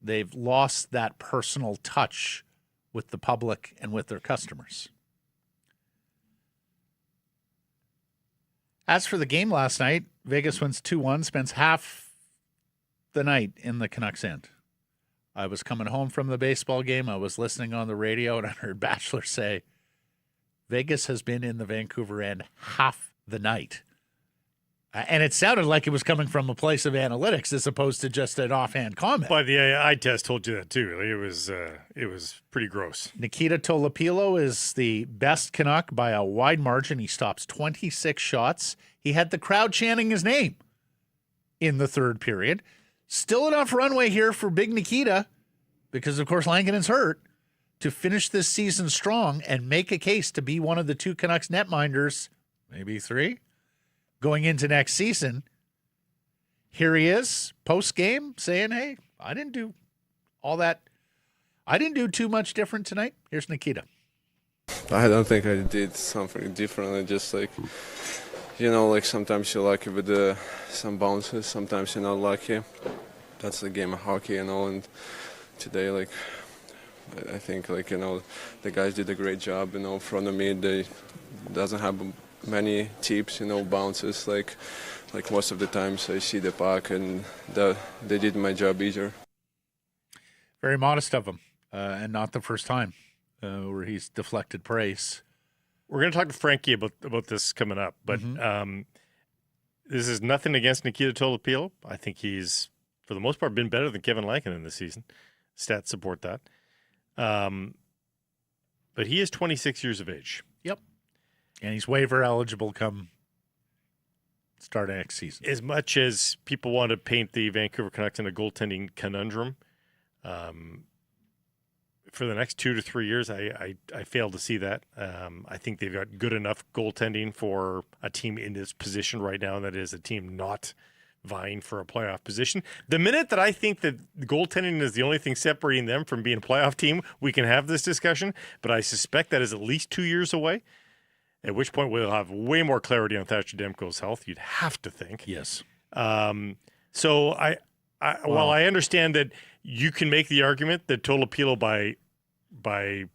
They've lost that personal touch with the public and with their customers. As for the game last night, Vegas wins 2-1, spends half the night in the Canucks end. I was coming home from the baseball game. I was listening on the radio, and I heard Batchelor say, Vegas has been in the Vancouver end half the night. And it sounded like it was coming from a place of analytics as opposed to just an offhand comment. But the eye test told you that too. It was pretty gross. Nikita Tolopilo is the best Canuck by a wide margin. He stops 26 shots. He had the crowd chanting his name in the third period. Still enough runway here for Big Nikita, because of course Lankinen's hurt, to finish this season strong and make a case to be one of the two Canucks netminders, maybe three, going into next season. Here he is, post-game, saying, hey, I didn't do all that. I didn't do too much different tonight. Here's Nikita. I don't think I did something differently. Just like, like sometimes you're lucky with some bounces, sometimes you're not lucky. That's the game of hockey, and today, I think, the guys did a great job, in front of me. They doesn't have many tips, bounces, like most of the times I see the puck, and they did my job easier. Very modest of him, and not the first time where he's deflected praise. We're going to talk to Frankie about this coming up, but this is nothing against Nikita Tolopilo. I think he's, for the most part, been better than Kevin Lankinen this season. Stats support that. But he is 26 years of age. Yep. And he's waiver eligible come start of next season. As much as people want to paint the Vancouver Canucks in a goaltending conundrum, for the next 2 to 3 years, I fail to see that. I think they've got good enough goaltending for a team in this position right now, that is a team not vying for a playoff position. The minute that I think that goaltending is the only thing separating them from being a playoff team, we can have this discussion, but I suspect that is at least 2 years away, at which point we'll have way more clarity on Thatcher Demko's health, you'd have to think. Yes. So while I understand that you can make the argument that Tolopilo by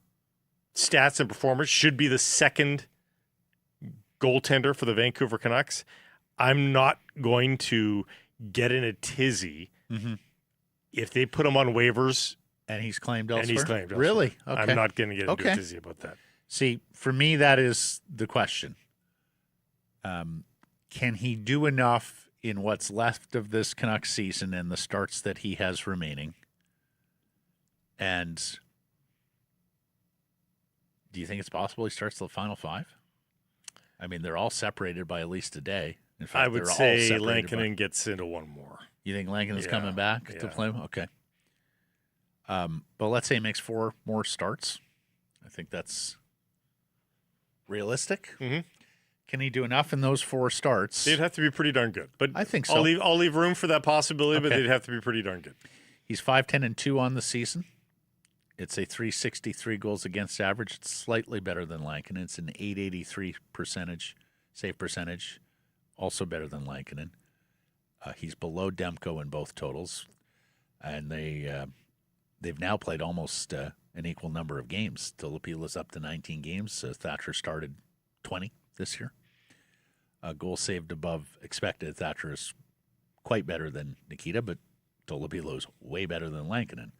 stats and performance should be the second goaltender for the Vancouver Canucks, I'm not going to get in a tizzy if they put him on waivers. And he's claimed elsewhere? And he's claimed elsewhere. Really? Okay. I'm not going to get into a tizzy about that. See, for me, that is the question. Can he do enough in what's left of this Canucks season and the starts that he has remaining? And do you think it's possible he starts the final five? I mean, they're all separated by at least a day. In fact, I would say Lankinen gets into one more. You think Lankinen's coming back to play? Okay. But let's say he makes 4 more starts. I think that's realistic. Mm-hmm. Can he do enough in those 4 starts? They'd have to be pretty darn good. But I think so. I'll leave room for that possibility, but they'd have to be pretty darn good. He's 5-10-2 on the season. It's a 363 goals against average. It's slightly better than Lankinen. It's an 883 save percentage, also better than Lankinen. He's below Demko in both totals, and they've now played almost an equal number of games. Tulipila's up to 19 games. Thatcher started 20 this year. Goal saved above expected. Thatcher is quite better than Nikita, but Tulipila's way better than Lankinen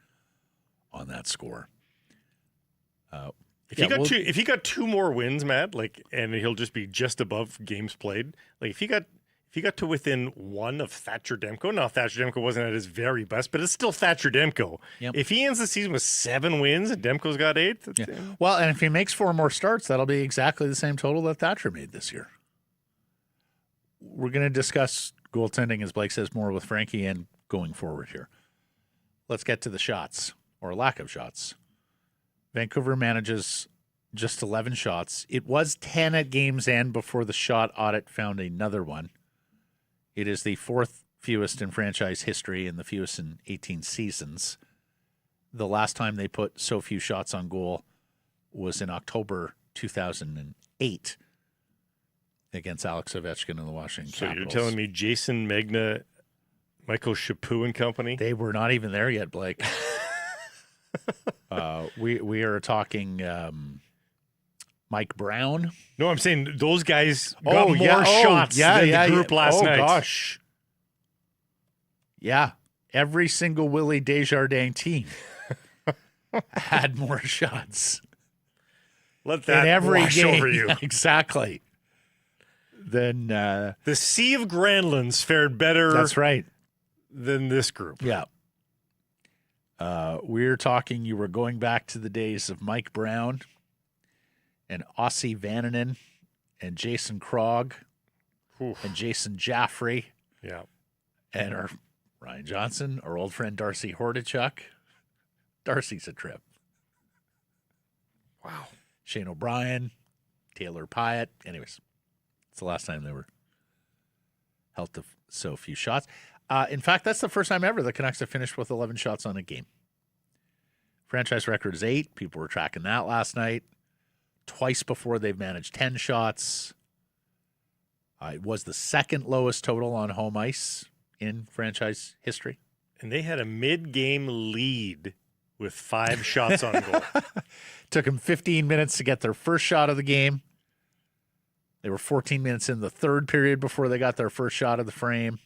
on that score. If he got two more wins, Matt, and he'll just be just above games played. If he got to within one of Thatcher Demko, now Thatcher Demko wasn't at his very best, but it's still Thatcher Demko. Yep. If he ends the season with 7 wins and Demko's got 8, well, and if he makes 4 more starts, that'll be exactly the same total that Thatcher made this year. We're going to discuss goaltending, as Blake says, more with Frankie and going forward here. Let's get to the shots, or lack of shots. Vancouver manages just 11 shots. It was 10 at game's end before the shot audit found another one. It is the 4th fewest in franchise history and the fewest in 18 seasons. The last time they put so few shots on goal was in October 2008 against Alex Ovechkin and the Washington Capitals. You're telling me Jason Megna, Michael Chaput and company? They were not even there yet, Blake. We are talking Mike Brown. No, I'm saying those guys got more shots than the group last night. Oh, gosh. Yeah. Every single Willie Desjardins team had more shots. Let that in every wash game. over you. Yeah, exactly. Then the Sea of Granlands fared better. That's right. Than this group. Yeah. We're talking, you were going back to the days of Mike Brown and Ossi Vananen and Jason Krog and Jason Jaffrey. Yeah. And our Ryan Johnson, our old friend Darcy Hordichuk. Darcy's a trip. Wow. Shane O'Brien, Taylor Pyatt. Anyways, it's the last time they were held to so few shots. In fact, that's the first time ever the Canucks have finished with 11 shots on a game. Franchise record is 8. People were tracking that last night. Twice before they've managed 10 shots. It was the second lowest total on home ice in franchise history. And they had a mid-game lead with 5 shots on goal. Took them 15 minutes to get their first shot of the game. They were 14 minutes in the third period before they got their first shot of the frame.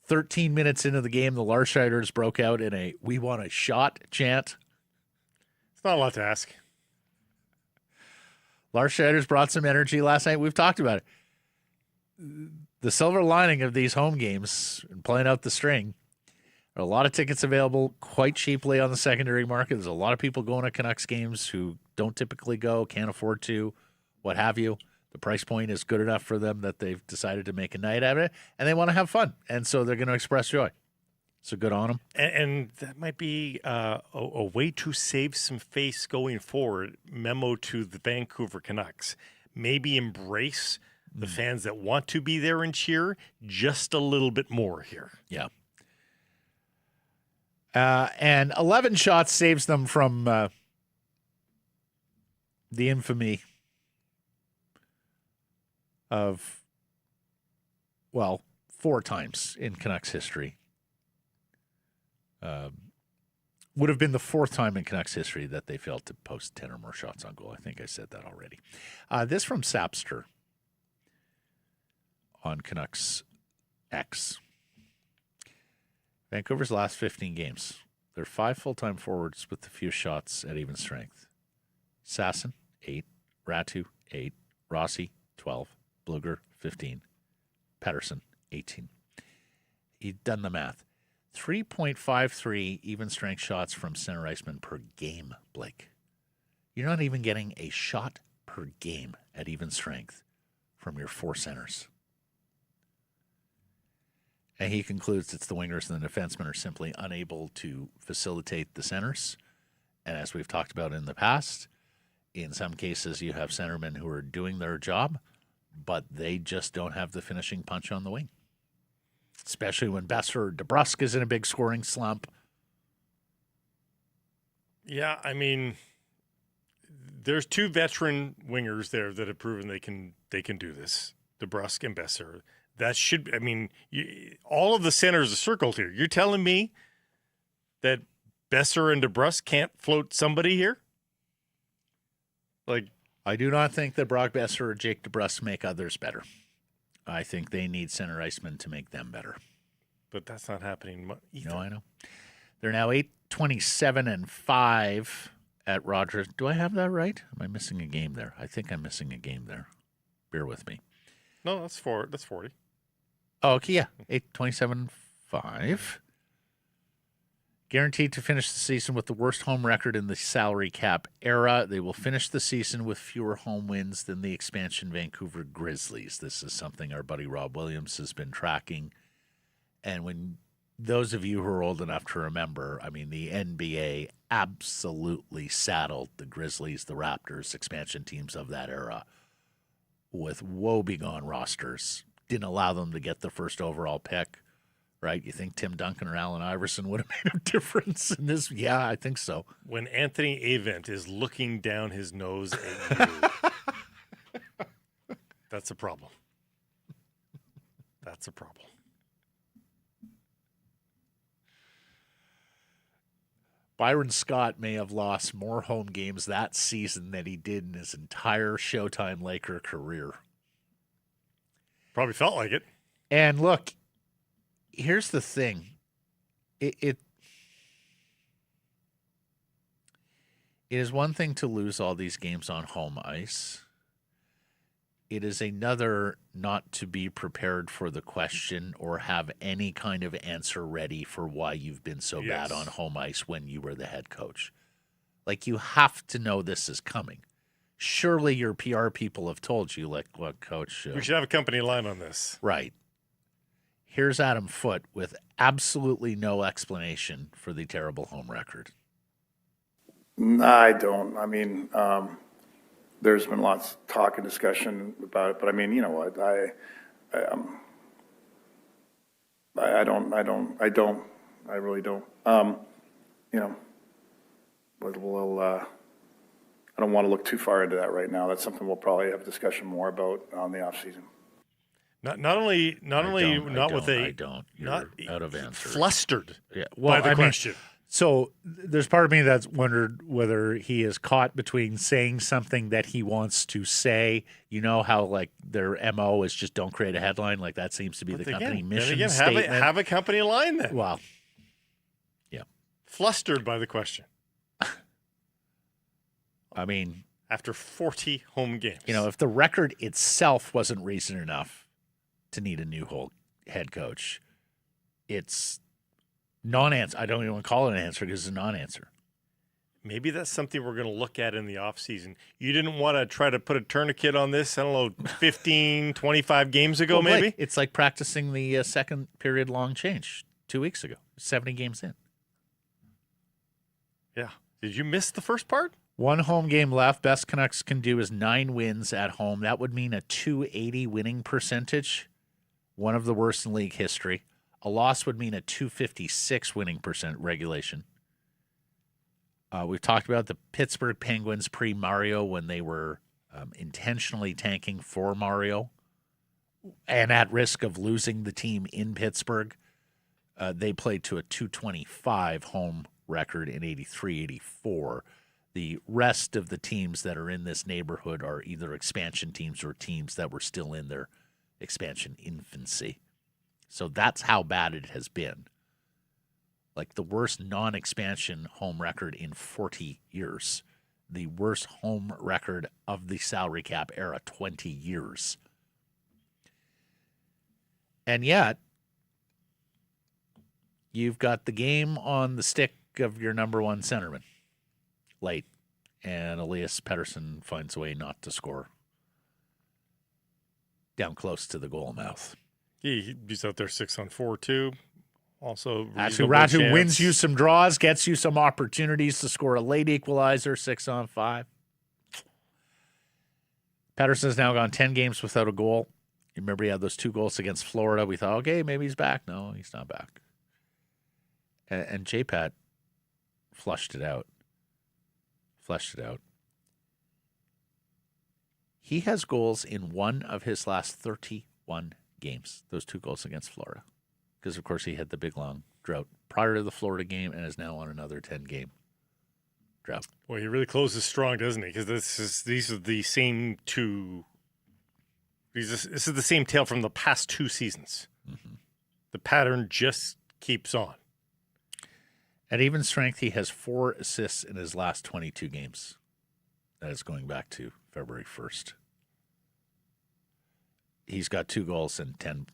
13 minutes into the game, the Larscheiders broke out in a "we want a shot" chant. It's not a lot to ask. Larscheiders brought some energy last night. We've talked about it. The silver lining of these home games and playing out the string, there are a lot of tickets available quite cheaply on the secondary market. There's a lot of people going to Canucks games who don't typically go, can't afford to, what have you. The price point is good enough for them that they've decided to make a night out of it, and they want to have fun, and so they're going to express joy. So good on them. And that might be a way to save some face going forward. Memo to the Vancouver Canucks. Maybe embrace the fans that want to be there and cheer just a little bit more here. Yeah. And 11 shots saves them from the infamy of, 4 times in Canucks history. Would have been the 4th time in Canucks history that they failed to post 10 or more shots on goal. I think I said that already. This from Sapster on Canucks X. Vancouver's last 15 games. There are 5 full-time forwards with the fewest shots at even strength. Sasson, 8. Ratu, 8. Rossi, 12. Bluger, 15. Pettersson, 18. He'd done the math. 3.53 even-strength shots from center icemen per game, Blake. You're not even getting a shot per game at even strength from your 4 centers. And he concludes it's the wingers and the defensemen are simply unable to facilitate the centers. And as we've talked about in the past, in some cases you have centermen who are doing their job, but they just don't have the finishing punch on the wing. Especially when Besser or DeBrusk is in a big scoring slump. Yeah, I mean, there's two veteran wingers there that have proven they can do this. DeBrusk and Besser. That should, I mean, all of the centers are circled here. You're telling me that Besser and DeBrusk can't float somebody here? Like, I do not think that Brock Besser or Jake DeBrusk make others better. I think they need center icemen to make them better. but that's not happening either. No, I know. They're now 8-27-5 at Rogers. Do I have that right? Am I missing a game there? I think I'm missing a game there. Bear with me. No, that's 40. Oh, okay, yeah. 8-27-5. Guaranteed to finish the season with the worst home record in the salary cap era. They will finish the season with fewer home wins than the expansion Vancouver Grizzlies. This is something our buddy Rob Williams has been tracking. And when those of you who are old enough to remember, I mean, the NBA absolutely saddled the Grizzlies, the Raptors, expansion teams of that era with woebegone rosters. Didn't allow them to get the first overall pick. Right? You think Tim Duncan or Allen Iverson would have made a difference in this? Yeah, I think so. When Anthony Avent is looking down his nose at you, that's a problem. That's a problem. Byron Scott may have lost more home games that season than he did in his entire Showtime Laker career. Probably felt like it. And look, here's the thing. It is one thing to lose all these games on home ice. It is another not to be prepared for the question or have any kind of answer ready for why you've been so bad on home ice when you were the head coach. Like, you have to know this is coming. Surely your PR people have told you, like, look, coach. We should have a company line on this. Right. Here's Adam Foote with absolutely no explanation for the terrible home record. I don't. I mean, there's been lots of talk and discussion about it, but I mean, you know what? I really don't. You know, but I don't want to look too far into that right now. That's something we'll probably have a discussion more about on the off season. Not only not with a You're out of answer. Flustered. Yeah. Well, by the question. So there's part of me that's wondered whether he is caught between saying something that he wants to say. You know how, like, their MO is just don't create a headline. Like, that seems to be the company mission statement. Have a company line then. Well, yeah. Flustered by the question. I mean, after 40 home games. You know, if the record itself wasn't reason enough to need a new whole head coach, it's non-answer. I don't even want to call it an answer because it's a non-answer. Maybe that's something we're going to look at in the offseason. You didn't want to try to put a tourniquet on this, I don't know, 15, 25 games ago, maybe? It's like practicing the second period long change 2 weeks ago, 70 games in. Yeah. Did you miss the first part? One home game left. Best Canucks can do is 9 wins at home. That would mean a .280 winning percentage, one of the worst in league history. A loss would mean a .256 winning percent regulation. We've talked about the Pittsburgh Penguins pre-Mario when they were intentionally tanking for Mario and at risk of losing the team in Pittsburgh. They played to a .225 home record in 83-84. The rest of the teams that are in this neighborhood are either expansion teams or teams that were still in their expansion infancy. So that's how bad it has been. Like, the worst non-expansion home record in 40 years. The worst home record of the salary cap era, 20 years. And yet, you've got the game on the stick of your number one centerman late, and Elias Pettersson finds a way not to score down close to the goal mouth. He's out there 6-on-4 too. Also, Raju wins you some draws, gets you some opportunities to score a late equalizer, 6-on-5. Pettersson's now gone 10 games without a goal. You remember he had those 2 goals against Florida. We thought, okay, maybe he's back. No, he's not back. And J-Pat flushed it out. fleshed it out. He has goals in one of his last 31 games, those 2 goals against Florida. Because, of course, he had the big, long drought prior to the Florida game and is now on another 10-game drought. Well, he really closes strong, doesn't he? Because these are the same two. This is the same tale from the past 2 seasons. Mm-hmm. The pattern just keeps on. At even strength, he has 4 assists in his last 22 games. That is going back to February 1st. He's got 2 goals and 10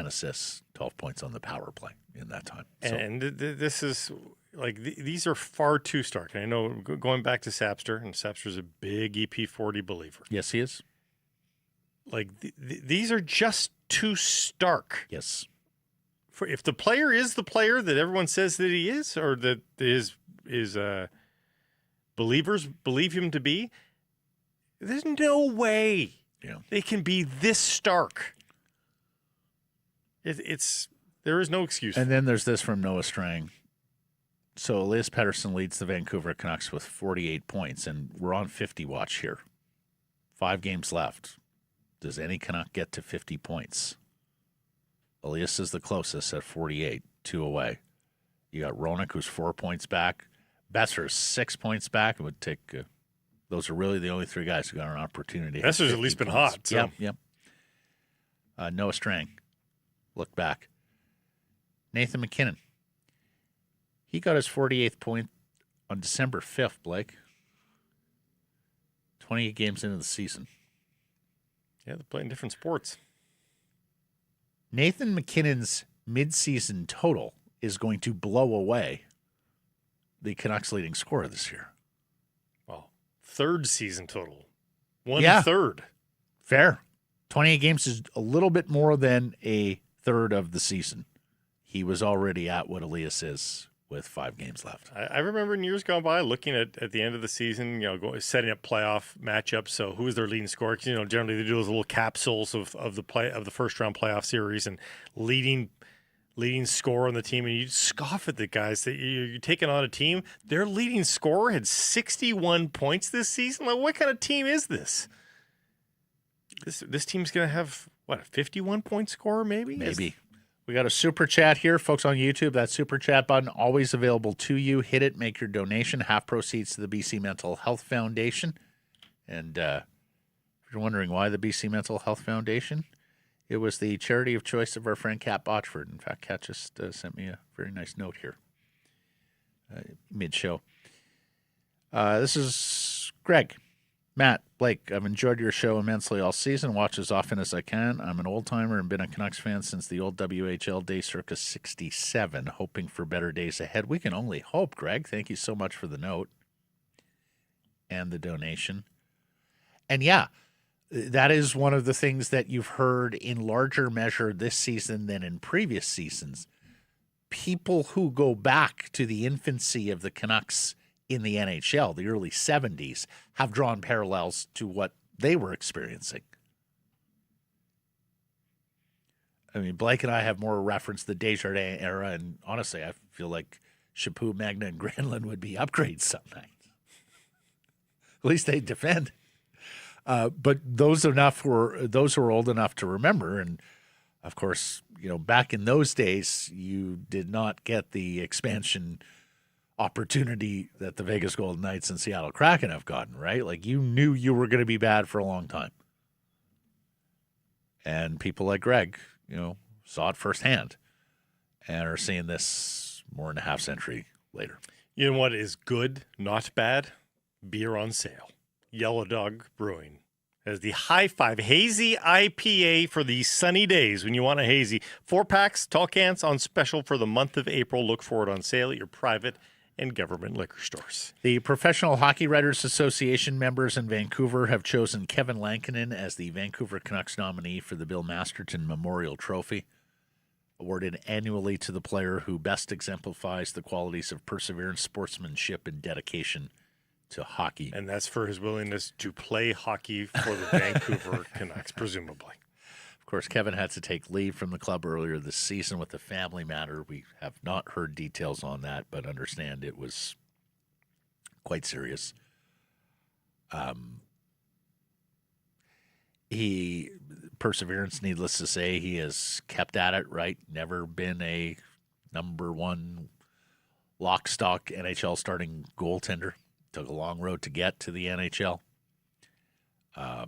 assists, 12 points on the power play in that time. So, And this is like these are far too stark. And I know going back to Sapster, and Sapster's a big EP40 believer. yes, he is. Like these are just too stark. Yes. For if the player is the player that everyone says that he is, or that his believers believe him to be, there's no way they can be this stark. There is no excuse. And then there's this from Noah Strang. So Elias Pettersson leads the Vancouver Canucks with 48 points, and we're on 50 watch here. 5 games left. Does any Canuck get to 50 points? Elias is the closest at 48, 2 away. You got Roenick, who's 4 points back. Besser's 6 points back. It would take. Those are really the only 3 guys who got an opportunity. Besser's at least been hot. So. Yep. Noah Strang. Look back. Nathan McKinnon. He got his 48th point on December 5th, Blake. 28 games into the season. Yeah, they're playing different sports. Nathan McKinnon's midseason total is going to blow away the Canucks' leading scorer this year. Well, 3rd season total. 1/3. Fair. 28 games is a little bit more than a third of the season. He was already at what Elias is with 5 games left. I remember in years gone by looking at the end of the season, setting up playoff matchups. So who is their leading scorer? 'Cause, generally they do those little capsules of the first round playoff series and leading scorer on the team, and you scoff at the guys that you're taking on a team. Their leading scorer had 61 points this season. Like, what kind of team is this? This team's going to have a 51-point scorer maybe? Maybe. We got a super chat here, folks on YouTube. That super chat button always available to you. Hit it, make your donation. Half proceeds to the BC Mental Health Foundation. And if you're wondering why the BC Mental Health Foundation, it was the charity of choice of our friend Kat Botchford. In fact, Kat just sent me a very nice note here mid-show. This is Greg. Matt, Blake, I've enjoyed your show immensely all season. Watch as often as I can. I'm an old-timer and been a Canucks fan since the old WHL day circa 67, hoping for better days ahead. We can only hope, Greg. Thank you so much for the note and the donation. And yeah, that is one of the things that you've heard in larger measure this season than in previous seasons. People who go back to the infancy of the Canucks in the NHL, the early 70s, have drawn parallels to what they were experiencing. I mean, Blake and I have more reference the Desjardins era, and honestly, I feel like Chaput, Magna, and Granlund would be upgrades some nights. At least they defend. But those who are old enough to remember, and of course, back in those days, you did not get the expansion opportunity that the Vegas Golden Knights and Seattle Kraken have gotten, right? Like, you knew you were going to be bad for a long time. And people like Greg, saw it firsthand and are seeing this more than a half century later. You know what is good, not bad? Beer on sale. Yellow Dog Brewing has the High Five Hazy IPA for these sunny days when you want a hazy. 4-packs, tall cans on special for the month of April. Look for it on sale at your private and government liquor stores. The Professional Hockey Writers Association members in Vancouver have chosen Kevin Lankinen as the Vancouver Canucks nominee for the Bill Masterton Memorial Trophy, awarded annually to the player who best exemplifies the qualities of perseverance, sportsmanship, and dedication to hockey. And that's for his willingness to play hockey for the Vancouver Canucks, presumably. Of course, Kevin had to take leave from the club earlier this season with a family matter. We have not heard details on that, but understand it was quite serious. He perseverance, needless to say, he has kept at it, right? Never been a number one lock stock NHL starting goaltender. Took a long road to get to the NHL. I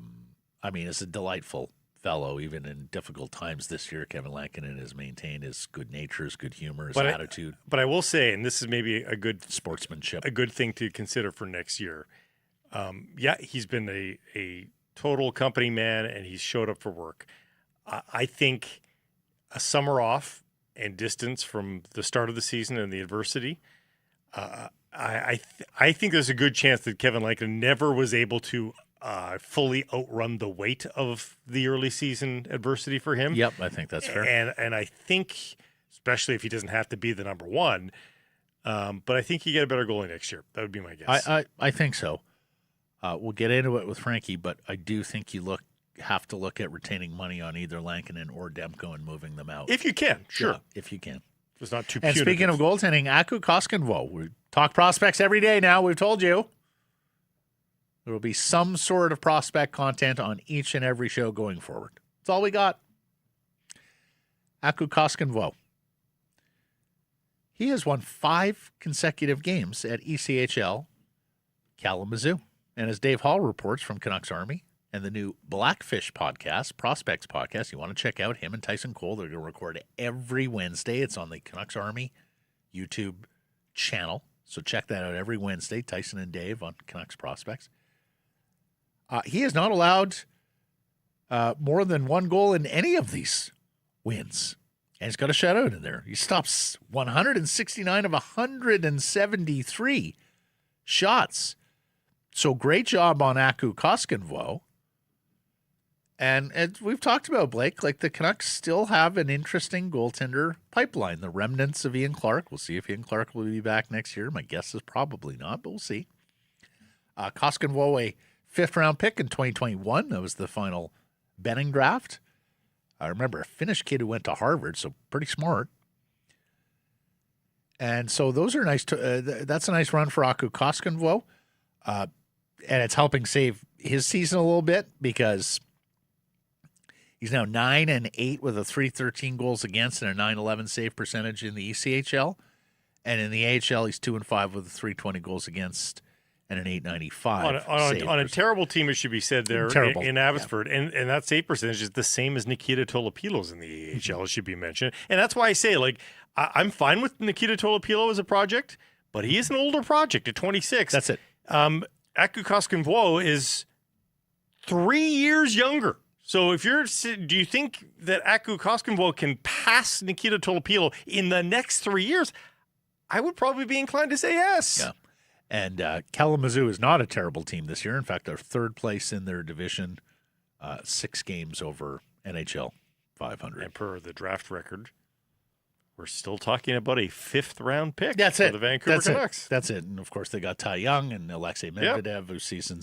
mean, it's a delightful fellow, even in difficult times this year. Kevin Lankinen has maintained his good nature, his good humor, his attitude. But I will say, and this is maybe a good sportsmanship, a good thing to consider for next year. He's been a total company man, and he's showed up for work. I think a summer off and distance from the start of the season and the adversity, I think there's a good chance that Kevin Lankinen never was able to fully outrun the weight of the early season adversity for him. Yep, I think that's fair. And I think, especially if he doesn't have to be the number one, but I think you get a better goalie next year. That would be my guess. I think so. We'll get into it with Frankie, but I do think you have to look at retaining money on either Lankinen or Demko and moving them out. If you can, sure. Yeah, if you can. It's not too And punitive. speaking of goaltending, Aku Koskinvuo. We talk prospects every day now. We've told you. There will be some sort of prospect content on each and every show going forward. That's all we got. Aku Koskinvuo. He has won 5 consecutive games at ECHL Kalamazoo. And as Dave Hall reports from Canucks Army and the new Blackfish podcast, Prospects podcast, you want to check out him and Tyson Cole. They're going to record every Wednesday. It's on the Canucks Army YouTube channel. So check that out every Wednesday, Tyson and Dave on Canucks Prospects. He has not allowed more than 1 goal in any of these wins. And he's got a shutout in there. He stops 169 of 173 shots. So great job on Aku Koskinvuo. And as we've talked about, Blake, like the Canucks still have an interesting goaltender pipeline. The remnants of Ian Clark. We'll see if Ian Clark will be back next year. My guess is probably not, but we'll see. Koskinvuo, a 5th-round pick in 2021. That was the final Benning draft. I remember a Finnish kid who went to Harvard, so pretty smart. And so those are nice. That's a nice run for Aku Koskinvuo. And it's helping save his season a little bit because he's now 9-8 with a 3.13 goals against and a 9.11 save percentage in the ECHL. And in the AHL, he's 2-5 with a 3.20 goals against and an 8.95 on a terrible team, it should be said there in Abbotsford. Yeah. And that save percentage is the same as Nikita Tolopilo's in the AHL, mm-hmm. It should be mentioned. And that's why I say, like, I'm fine with Nikita Tolopilo as a project, but he is an older project at 26. That's it. Aku Koskinvuo is 3 years younger. So do you think that Aku Koskinvuo can pass Nikita Tolopilo in the next 3 years? I would probably be inclined to say yes. Yeah. And Kalamazoo is not a terrible team this year. In fact, they're 3rd place in their division, 6 games over NHL 500. And per the draft record, we're still talking about a 5th-round pick for the Vancouver Canucks. That's it. And, of course, they got Ty Young and Alexei Medvedev, whose season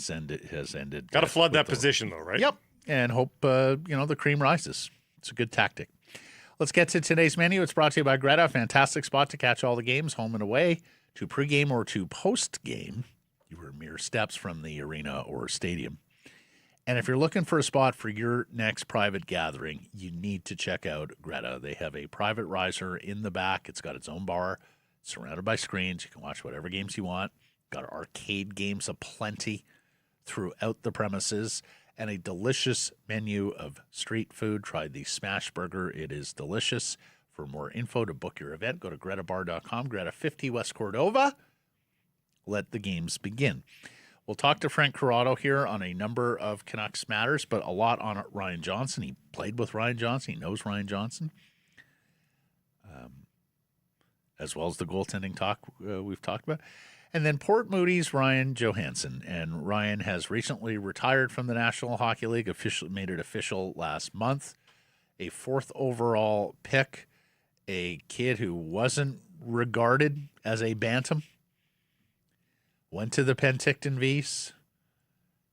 has ended. Got to flood that position, though, right? Yep. And hope, the cream rises. It's a good tactic. Let's get to today's menu. It's brought to you by Greta. Fantastic spot to catch all the games, home and away, to pregame or to postgame. You were mere steps from the arena or stadium. And if you're looking for a spot for your next private gathering, you need to check out Greta. They have a private riser in the back. It's got its own bar, surrounded by screens. You can watch whatever games you want. Got arcade games aplenty throughout the premises, and a delicious menu of street food. Try the Smash Burger. It is delicious. For more info to book your event, go to gretabar.com, Greta 50 West Cordova. Let the games begin. We'll talk to Frank Corrado here on a number of Canucks matters, but a lot on Ryan Johansson. He played with Ryan Johansson. He knows Ryan Johansson, as well as the goaltending talk we've talked about. And then Port Moody's Ryan Johansen. And Ryan has recently retired from the National Hockey League, officially made it official last month. A 4th overall pick, a kid who wasn't regarded as a bantam. Went to the Penticton Vs,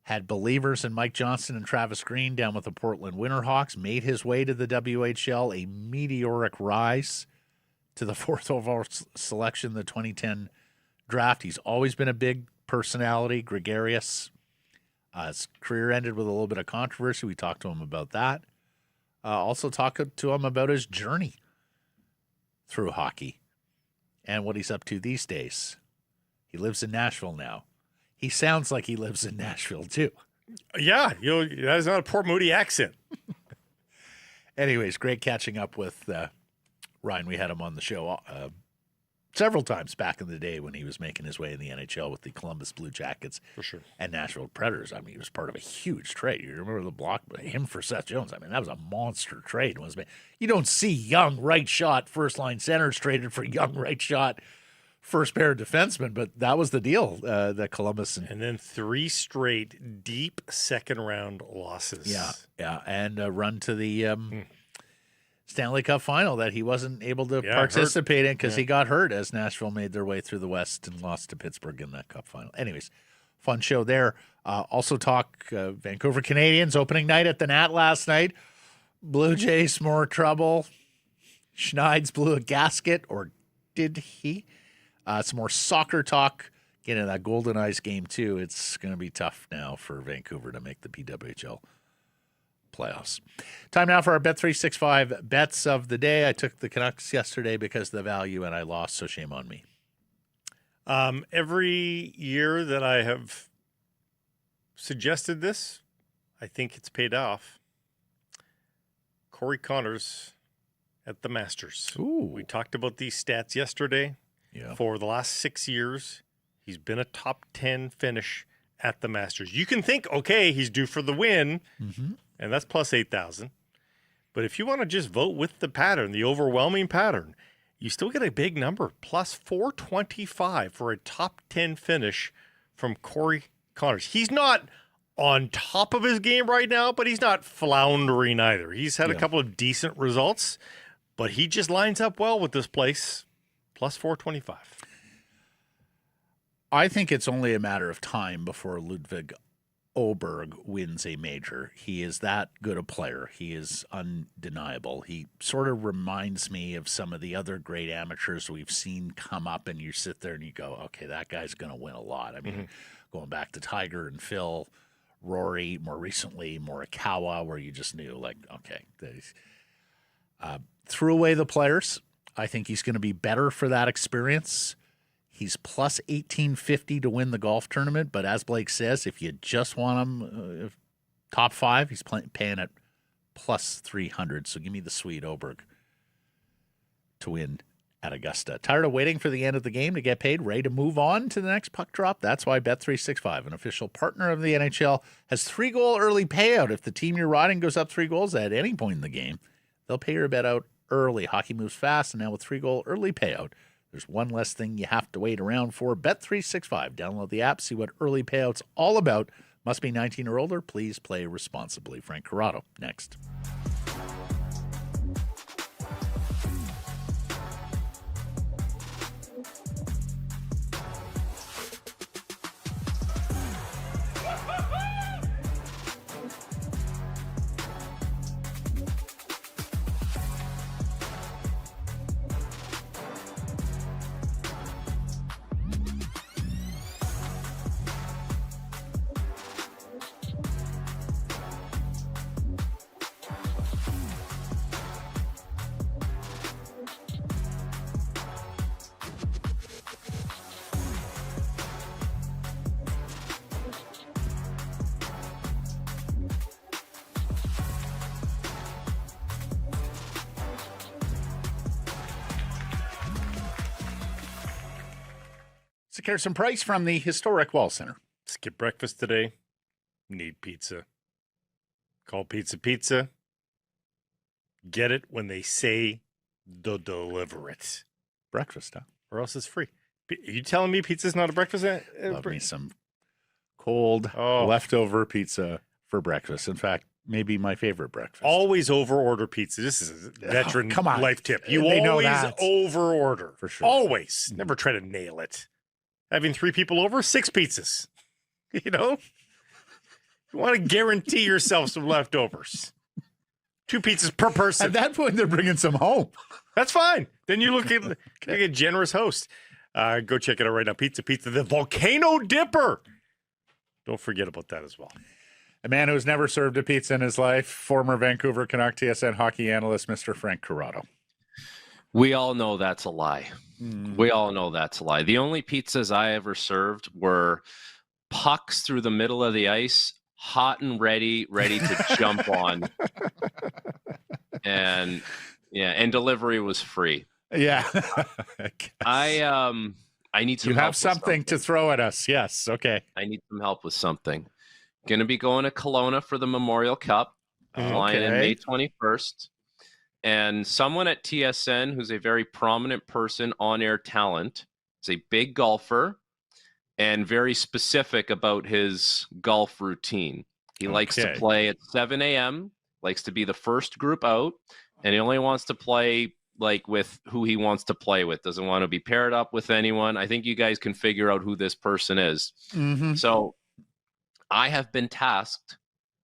had believers in Mike Johnston and Travis Green down with the Portland Winterhawks, made his way to the WHL, a meteoric rise to the 4th overall selection, the 2010 draft. He's always been a big personality, gregarious. His career ended with a little bit of controversy. We talked to him about that. Also talked to him about his journey through hockey and what he's up to these days. He lives in Nashville now. He sounds like he lives in Nashville, too. Yeah, that's not a Port Moody accent. Anyways, great catching up with Ryan. We had him on the show several times back in the day when he was making his way in the NHL with the Columbus Blue Jackets For sure. and Nashville Predators. I mean, he was part of a huge trade. You remember the block, him for Seth Jones. I mean, that was a monster trade. You don't see young right shot first-line centers traded for young right shot first pair of defensemen, but that was the deal that Columbus and then 3 straight deep second-round losses. Yeah, and a run to the Stanley Cup final that he wasn't able to participate in because he got hurt as Nashville made their way through the West and lost to Pittsburgh in that Cup final. Anyways, fun show there. Also talk Vancouver Canadians opening night at the Nat last night. Blue Jays more trouble. Schneids blew a gasket, or did he? Some more soccer talk. Get into that Goldeneyes game, too. It's going to be tough now for Vancouver to make the BCHL playoffs. Time now for our Bet365 bets of the day. I took the Canucks yesterday because of the value, and I lost, so shame on me. Every year that I have suggested this, I think it's paid off. Corey Connors at the Masters. Ooh. We talked about these stats yesterday. Yeah. For the last 6 years, he's been a top 10 finish at the Masters. You can think, okay, he's due for the win, and that's plus 8,000. But if you want to just vote with the pattern, the overwhelming pattern, you still get a big number, plus 425 for a top 10 finish from Corey Connors. He's not on top of his game right now, but he's not floundering either. He's had a couple of decent results, but he just lines up well with this place. Plus 425. I think it's only a matter of time before Ludwig Åberg wins a major. He is that good a player. He is undeniable. He sort of reminds me of some of the other great amateurs we've seen come up, and you sit there and you go, okay, that guy's going to win a lot. I mean, going back to Tiger and Phil, Rory, more recently, Morikawa, where you just knew, like, okay, threw away the players. I think he's going to be better for that experience. He's plus 1850 to win the golf tournament, but as Blake says, if you just want him top 5, he's paying at plus 300. So give me the Swede Åberg to win at Augusta. Tired of waiting for the end of the game to get paid? Ready to move on to the next puck drop? That's why Bet365, an official partner of the NHL, has 3-goal early payout. If the team you're riding goes up 3 goals at any point in the game, they'll pay your bet out early. Hockey moves fast, and now with 3-goal early payout, there's one less thing you have to wait around for. Bet365. Download the app, see what early payout's all about. Must be 19 or older. Please play responsibly. Frank Corrado, next. Carson Price from the historic Wall Center. Skip breakfast today. Need pizza. Call Pizza Pizza. Get it when they say they'll deliver it. Breakfast, huh? Or else it's free. Are you telling me pizza's not a breakfast? Love me some cold leftover pizza for breakfast. In fact, maybe my favorite breakfast. Always over-order pizza. This is a veteran life tip. You They know always that. over-order. For sure. Always. Never try to nail it. Having 3 people over, 6 pizzas. You know? You want to guarantee yourself some leftovers. 2 pizzas per person. At that point, they're bringing some home. That's fine. Then you look at like a generous host. Go check it out right now. Pizza, the Volcano Dipper. Don't forget about that as well. A man who's never served a pizza in his life, former Vancouver Canucks TSN hockey analyst, Mr. Frank Corrado. We all know that's a lie. We all know that's a lie. The only pizzas I ever served were pucks through the middle of the ice, hot and ready to jump on. And delivery was free. Yeah. I need some You help have with something to throw at us. Yes. Okay. I need some help with something. Going to be going to Kelowna for the Memorial Cup, flying in May 21st. And someone at TSN, who's a very prominent person, on-air talent, is a big golfer and very specific about his golf routine. He likes to play at 7 a.m., likes to be the first group out, and he only wants to play like with who he wants to play with. Doesn't want to be paired up with anyone. I think you guys can figure out who this person is. Mm-hmm. So I have been tasked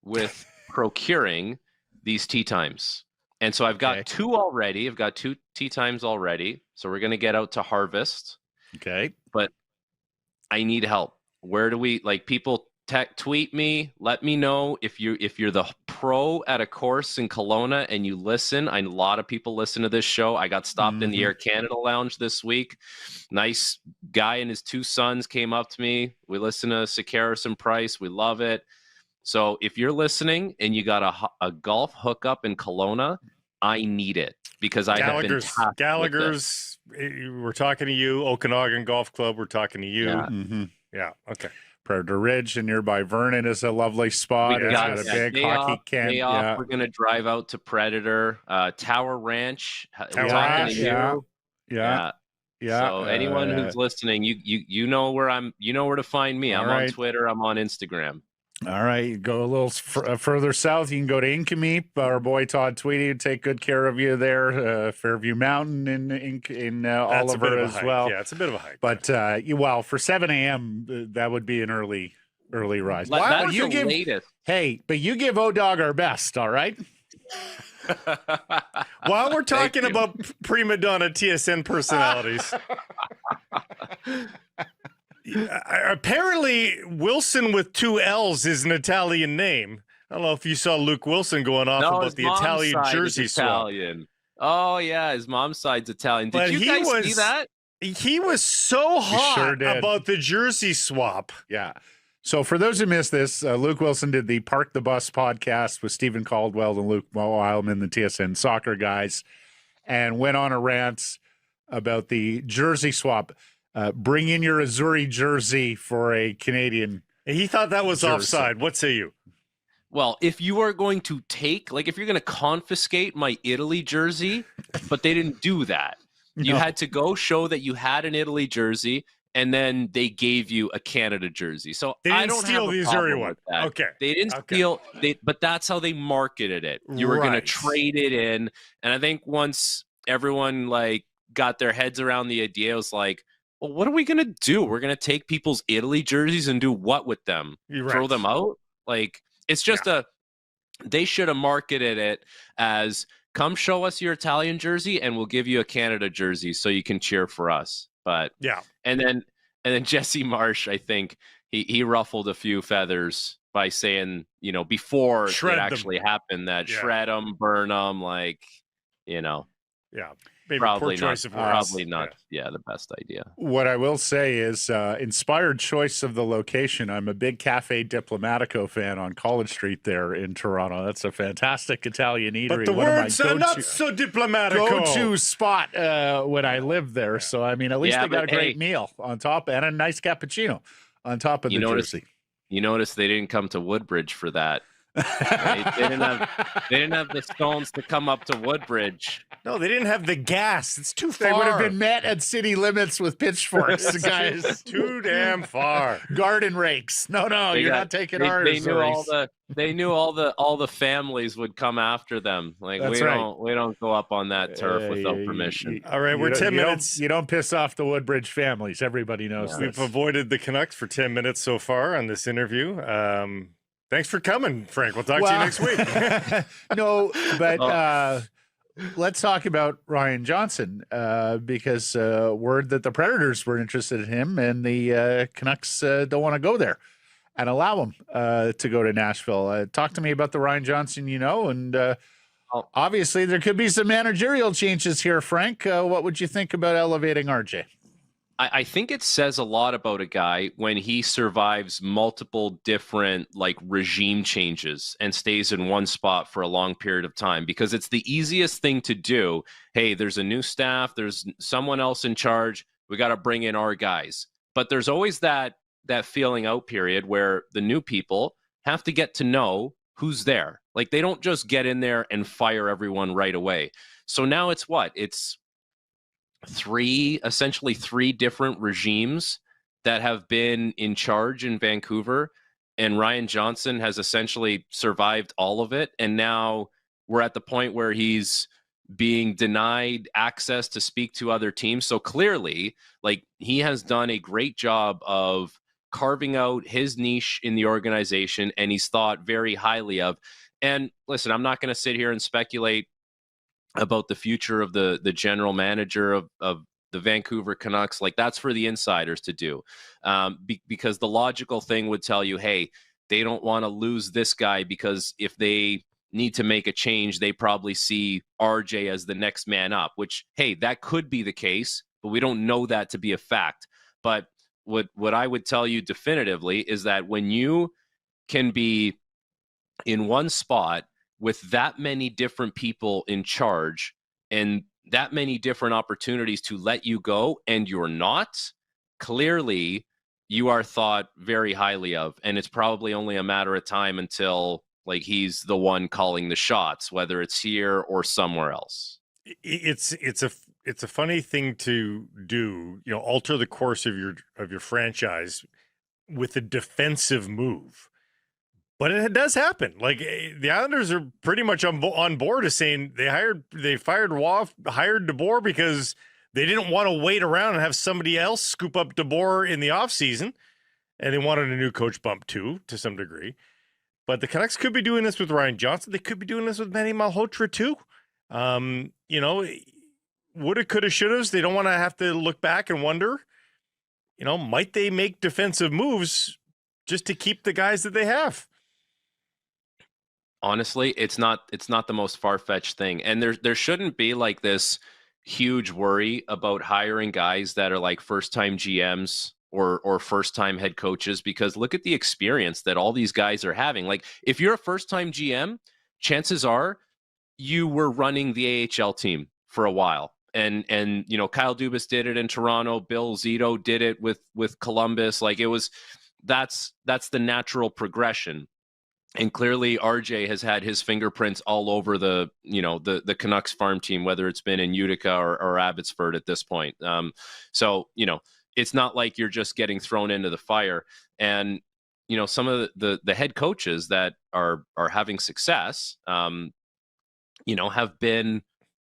with procuring these tee times. And so I've got two already. I've got 2 tee times already. So we're going to get out to harvest. Okay. But I need help. Where do we, like, people tweet me, let me know if you're the pro at a course in Kelowna and you listen. A lot of people listen to this show. I got stopped in the Air Canada Lounge this week. Nice guy and his 2 sons came up to me. We listened to Sakaris and Price. We love it. So if you're listening and you got a golf hookup in Kelowna, I need it because I have been tasked Gallagher's. We're talking to you. Okanagan Golf Club. We're talking to you. Yeah. Okay. Predator Ridge and nearby Vernon is a lovely spot. It's got a big hockey camp. Yeah. We're going to drive out to Predator. Tower Ranch. Yeah. So anyone who's listening, you know where to find me. I'm on Twitter. I'm on Instagram. All right, you go a little further south. You can go to Inkameep. Our boy Todd Tweedy would take good care of you there. Fairview Mountain in Oliver as well. Yeah, it's a bit of a hike. But for 7 a.m. That would be an early rise. That's the latest. Hey, but you give O-Dog our best. All right. While we're talking about prima donna TSN personalities. Apparently, Wilson with 2 L's is an Italian name. I don't know if you saw Luke Wilson going off about the Italian jersey swap. Oh, yeah, his mom's side's Italian. Did you guys see that? He was so hot about the jersey swap. Yeah. So for those who missed this, Luke Wilson did the Park the Bus podcast with Stephen Caldwell and Luke Wildman, the TSN soccer guys, and went on a rant about the jersey swap. Bring in your Azzurri jersey for a Canadian. He thought that was jersey. Offside. What say you? Well, if you are going to if you're going to confiscate my Italy jersey, but they didn't do that. You had to go show that you had an Italy jersey, and then they gave you a Canada jersey. So I don't steal have the a problem Azzurri one. with that. Okay. They didn't steal, but that's how they marketed it. You were going to trade it in. And I think once everyone got their heads around the idea, it was like, well, what are we going to do? We're going to take people's Italy jerseys and do what with them? Throw them out? It's just they should have marketed it as, come show us your Italian jersey and we'll give you a Canada jersey so you can cheer for us. But and then Jesse Marsh, I think he ruffled a few feathers by saying, before it actually happened, that shred them, burn them, Maybe probably poor choice not, of words. probably not. Yeah, the best idea. What I will say is, inspired choice of the location. I'm a big Cafe Diplomatico fan on College Street there in Toronto. That's a fantastic Italian eatery. But the words are not so diplomatico. Go-to spot when I lived there. So at least they got a great meal on top and a nice cappuccino on top of the jersey. You notice they didn't come to Woodbridge for that. They didn't have the stones to come up to Woodbridge. No, they didn't have the gas. It's too far. They would have been met at city limits with pitchforks, guys. Too damn far. Garden rakes. No, you're not taking ours. They knew all the families would come after them. We don't go up on that turf without permission. All right, we're 10 minutes. You don't piss off the Woodbridge families. Everybody knows this. We've avoided the Canucks for 10 minutes so far on this interview. Thanks for coming, Frank. We'll talk to you next week. No, but let's talk about Ryan Johansson because word that the Predators were interested in him and the Canucks don't want to go there and allow him to go to Nashville. Talk to me about the Ryan Johansson, and obviously there could be some managerial changes here, Frank. What would you think about elevating RJ? I think it says a lot about a guy when he survives multiple different regime changes and stays in one spot for a long period of time, because it's the easiest thing to do. Hey, there's a new staff, there's someone else in charge, we got to bring in our guys. But there's always that feeling out period where the new people have to get to know who's there. Like, they don't just get in there and fire everyone right away. So now it's essentially three different regimes that have been in charge in Vancouver, and Ryan Johansson has essentially survived all of it. And now we're at the point where he's being denied access to speak to other teams. So clearly, he has done a great job of carving out his niche in the organization, and he's thought very highly of. And listen, I'm not going to sit here and speculate about the future of the general manager of the Vancouver Canucks. That's for the insiders to do, because the logical thing would tell you, hey, they don't want to lose this guy, because if they need to make a change, they probably see RJ as the next man up, which, hey, that could be the case, but we don't know that to be a fact. But what I would tell you definitively is that when you can be in one spot with that many different people in charge and that many different opportunities to let you go, and you're not, clearly you are thought very highly of. And it's probably only a matter of time until he's the one calling the shots, whether it's here or somewhere else. It's a funny thing to do, alter the course of your franchise with a defensive move. But it does happen. The Islanders are pretty much on board as saying they fired Waugh, hired DeBoer because they didn't want to wait around and have somebody else scoop up DeBoer in the offseason. And they wanted a new coach bump too, to some degree. But the Canucks could be doing this with Ryan Johansson. They could be doing this with Manny Malhotra too. Woulda, coulda, shouldas. They don't want to have to look back and wonder, might they make defensive moves just to keep the guys that they have? Honestly, it's not the most far-fetched thing. And there shouldn't be this huge worry about hiring guys that are first-time GMs or first-time head coaches, because look at the experience that all these guys are having. If you're a first-time GM, chances are you were running the AHL team for a while. And Kyle Dubas did it in Toronto, Bill Zito did it with Columbus. That's the natural progression. And clearly RJ has had his fingerprints all over the Canucks farm team, whether it's been in Utica or Abbotsford at this point. So it's not like you're just getting thrown into the fire. And, some of the head coaches that are having success, have been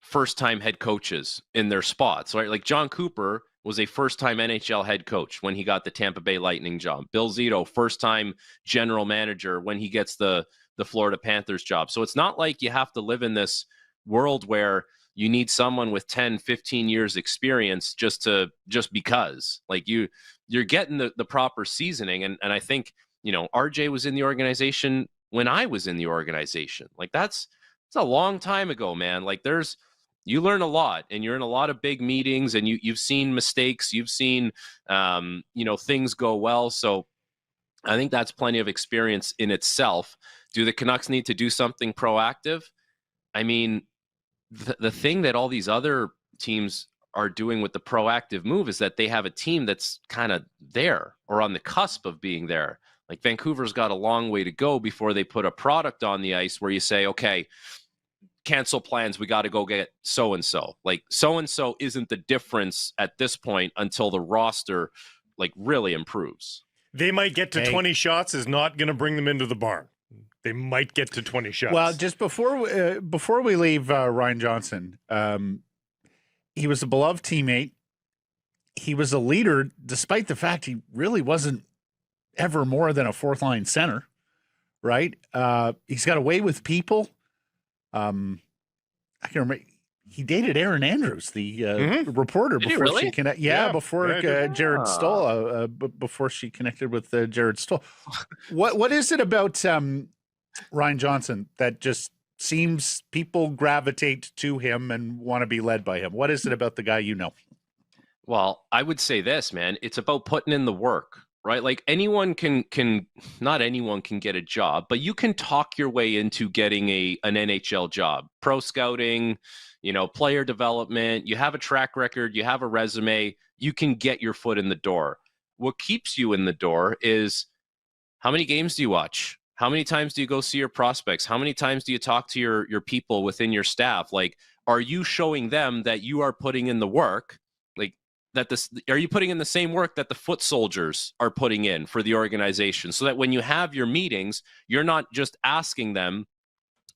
first-time head coaches in their spots, right? John Cooper was a first-time NHL head coach when he got the Tampa Bay Lightning job. Bill Zito, first-time general manager when he gets the Florida Panthers job. So it's not like you have to live in this world where you need someone with 10, 15 years experience just because. You're getting the proper seasoning. And I think, RJ was in the organization when I was in the organization. It's a long time ago, man. You learn a lot, and you're in a lot of big meetings, and you've seen mistakes, you've seen, things go well. So I think that's plenty of experience in itself. Do the Canucks need to do something proactive? I mean, the thing that all these other teams are doing with the proactive move is that they have a team that's kind of there or on the cusp of being there. Vancouver's got a long way to go before they put a product on the ice where you say, okay, cancel plans, we got to go get so-and-so. So-and-so isn't the difference at this point until the roster really improves. They might get to 20 shots is not going to bring them into the barn. They might get to 20 shots. Well, just before we leave Ryan Johansson, he was a beloved teammate. He was a leader, despite the fact he really wasn't ever more than a fourth-line center, right? He's got a way with people. I can remember he dated Erin Andrews, the reporter, Did he before really? she connected. Yeah, Before yeah, Jared Stoll, before she connected with Jared Stoll. What is it about Ryan Johansson that just seems people gravitate to him and want to be led by him? What is it about the guy you know? Well, I would say this, man. It's about putting in the work, right? Like anyone can not anyone can get a job, but you can talk your way into getting an NHL job. Pro scouting, player development, you have a track record, you have a resume, you can get your foot in the door. What keeps you in the door is how many games do you watch? How many times do you go see your prospects? How many times do you talk to your people within your staff? Like, are you showing them that you are putting in the work? Like, are you putting in the same work that the foot soldiers are putting in for the organization, so that when you have your meetings, you're not just asking them,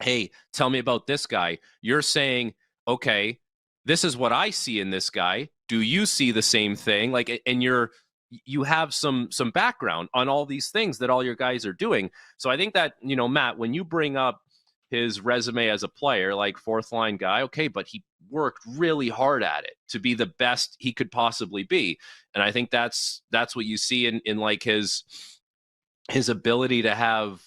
hey, tell me about this guy. You're saying, okay, this is what I see in this guy. Do you see the same thing? Like, and you have some background on all these things that all your guys are doing. So I think that, Matt, when you bring up his resume as a player, like fourth line guy, okay, but he worked really hard at it to be the best he could possibly be. And I think that's what you see in like his ability to have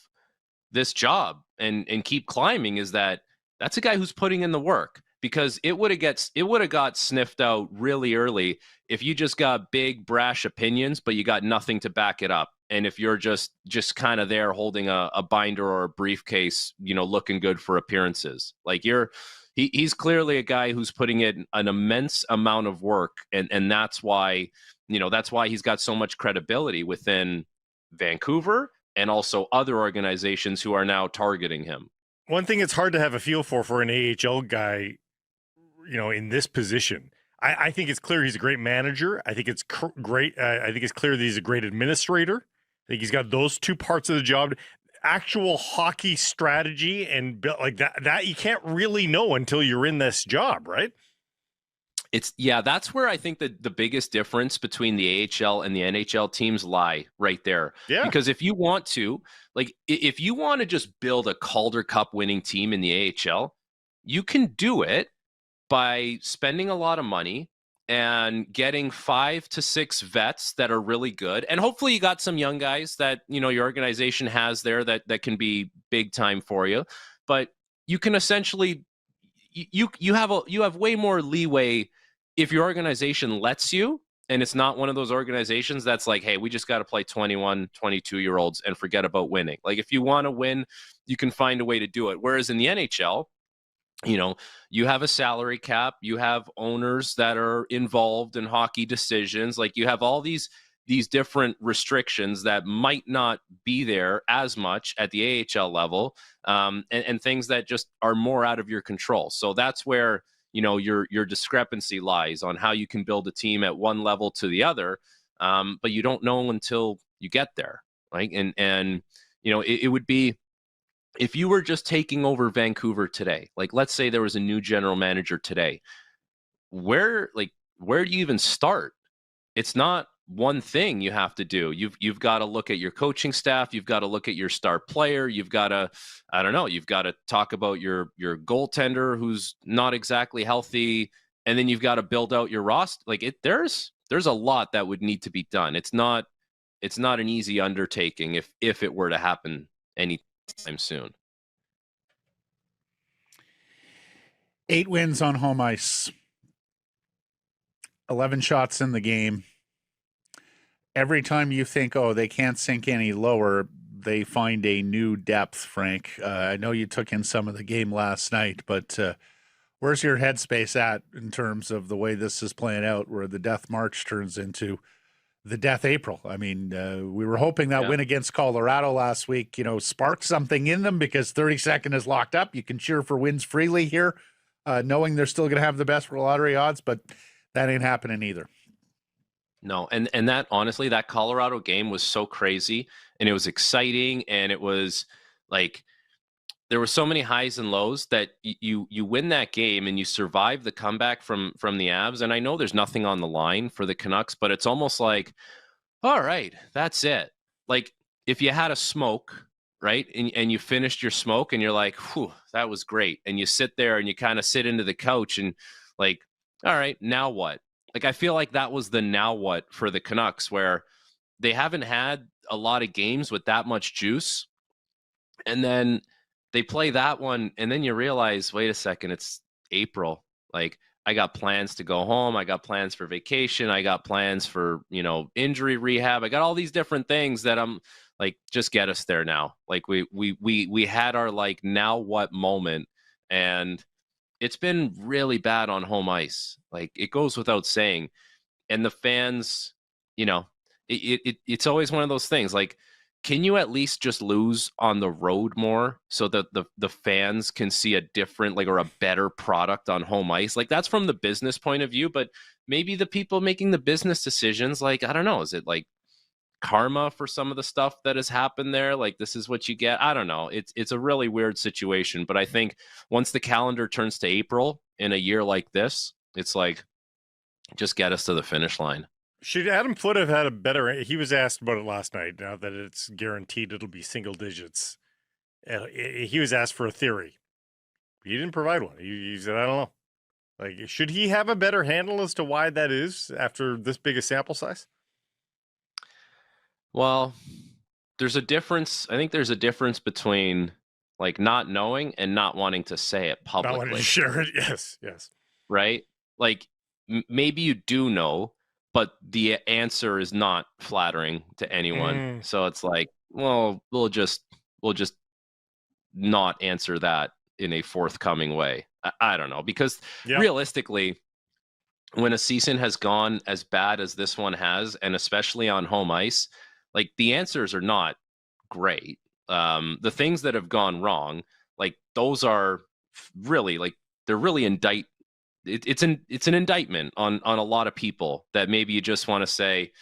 this job and keep climbing, is that's a guy who's putting in the work, because it would have got sniffed out really early if you just got big brash opinions, but you got nothing to back it up. And if you're just kind of there holding a binder or a briefcase, looking good for appearances, like he's clearly a guy who's putting in an immense amount of work. And that's why, he's got so much credibility within Vancouver and also other organizations who are now targeting him. One thing it's hard to have a feel for an AHL guy, in this position. I think it's clear he's a great manager. I think it's great. I think it's clear that he's a great administrator. I think he's got those two parts of the job. Actual hockey strategy and like that you can't really know until you're in this job, right? That's where I think that the biggest difference between the AHL and the NHL teams lie right there. Yeah. Because if you want to just build a Calder Cup winning team in the AHL, you can do it by spending a lot of money and getting 5 to 6 vets that are really good. And hopefully you got some young guys that, your organization has there that can be big time for you. But you can essentially, you have way more leeway if your organization lets you, and it's not one of those organizations that's like, hey, we just got to play 21, 22-year-olds and forget about winning. Like, if you want to win, you can find a way to do it. Whereas in the NHL, you have a salary cap, you have owners that are involved in hockey decisions. Like, you have all these different restrictions that might not be there as much at the AHL level, and things that just are more out of your control. So that's where, your discrepancy lies on how you can build a team at one level to the other. But you don't know until you get there. Right. And it would be, if you were just taking over Vancouver today, like, let's say there was a new general manager today, where do you even start? It's not one thing you have to do. You've got to look at your coaching staff. You've got to look at your star player. You've got to, you've got to talk about your goaltender who's not exactly healthy. And then you've got to build out your roster. Like, there's a lot that would need to be done. It's not an easy undertaking if it were to happen anytime soon. 8 wins on home ice, 11 shots in the game. Every time you think, oh, they can't sink any lower, they find a new depth, Frank. I know you took in some of the game last night, but where's your headspace at in terms of the way this is playing out, where the death March turns into the death April? I mean, we were hoping that win against Colorado last week, sparked something in them, because 32nd is locked up. You can cheer for wins freely here, knowing they're still going to have the best lottery odds, but that ain't happening either. No, and that, honestly, that Colorado game was so crazy, and it was exciting, and it was like, there were so many highs and lows that you win that game and you survive the comeback from the Avs. And I know there's nothing on the line for the Canucks, but it's almost like, all right, that's it. Like, if you had a smoke right? And you finished your smoke and you're like, whew, that was great. And you sit there and you kind of sit into the couch and like, all right, now what? Like, I feel like that was the now what for the Canucks, where they haven't had a lot of games with that much juice. And then they play that one, and then you realize, wait a second, it's April. Like, I got plans to go home. I got plans for vacation. I got plans for, injury rehab. I got all these different things that I'm like, just get us there now. Like, we had our like now what moment, and it's been really bad on home ice. Like, it goes without saying. And the fans, it's always one of those things. Like, can you at least just lose on the road more so that the fans can see a different, like, or a better product on home ice? Like, that's from the business point of view, but maybe the people making the business decisions, like, I don't know, is it like karma for some of the stuff that has happened there? Like, this is what you get. I don't know. It's a really weird situation, but I think once the calendar turns to April in a year like this, it's like, just get us to the finish line. Should Adam Foote have had a better... He was asked about it last night, now that it's guaranteed it'll be single digits. He was asked for a theory. He didn't provide one. He said, I don't know. Like, should he have a better handle as to why that is after this big a sample size? Well, there's a difference. I think there's a difference between, like, not knowing and not wanting to say it publicly. Not wanting to share it, yes. Right? Like, maybe you do know, but the answer is not flattering to anyone. So it's like, well, we'll just not answer that in a forthcoming way. I don't know, because realistically, when a season has gone as bad as this one has, and especially on home ice, like, the answers are not great. The things that have gone wrong, like, those are really, like, they're really it's an indictment on a lot of people that maybe you just want to say,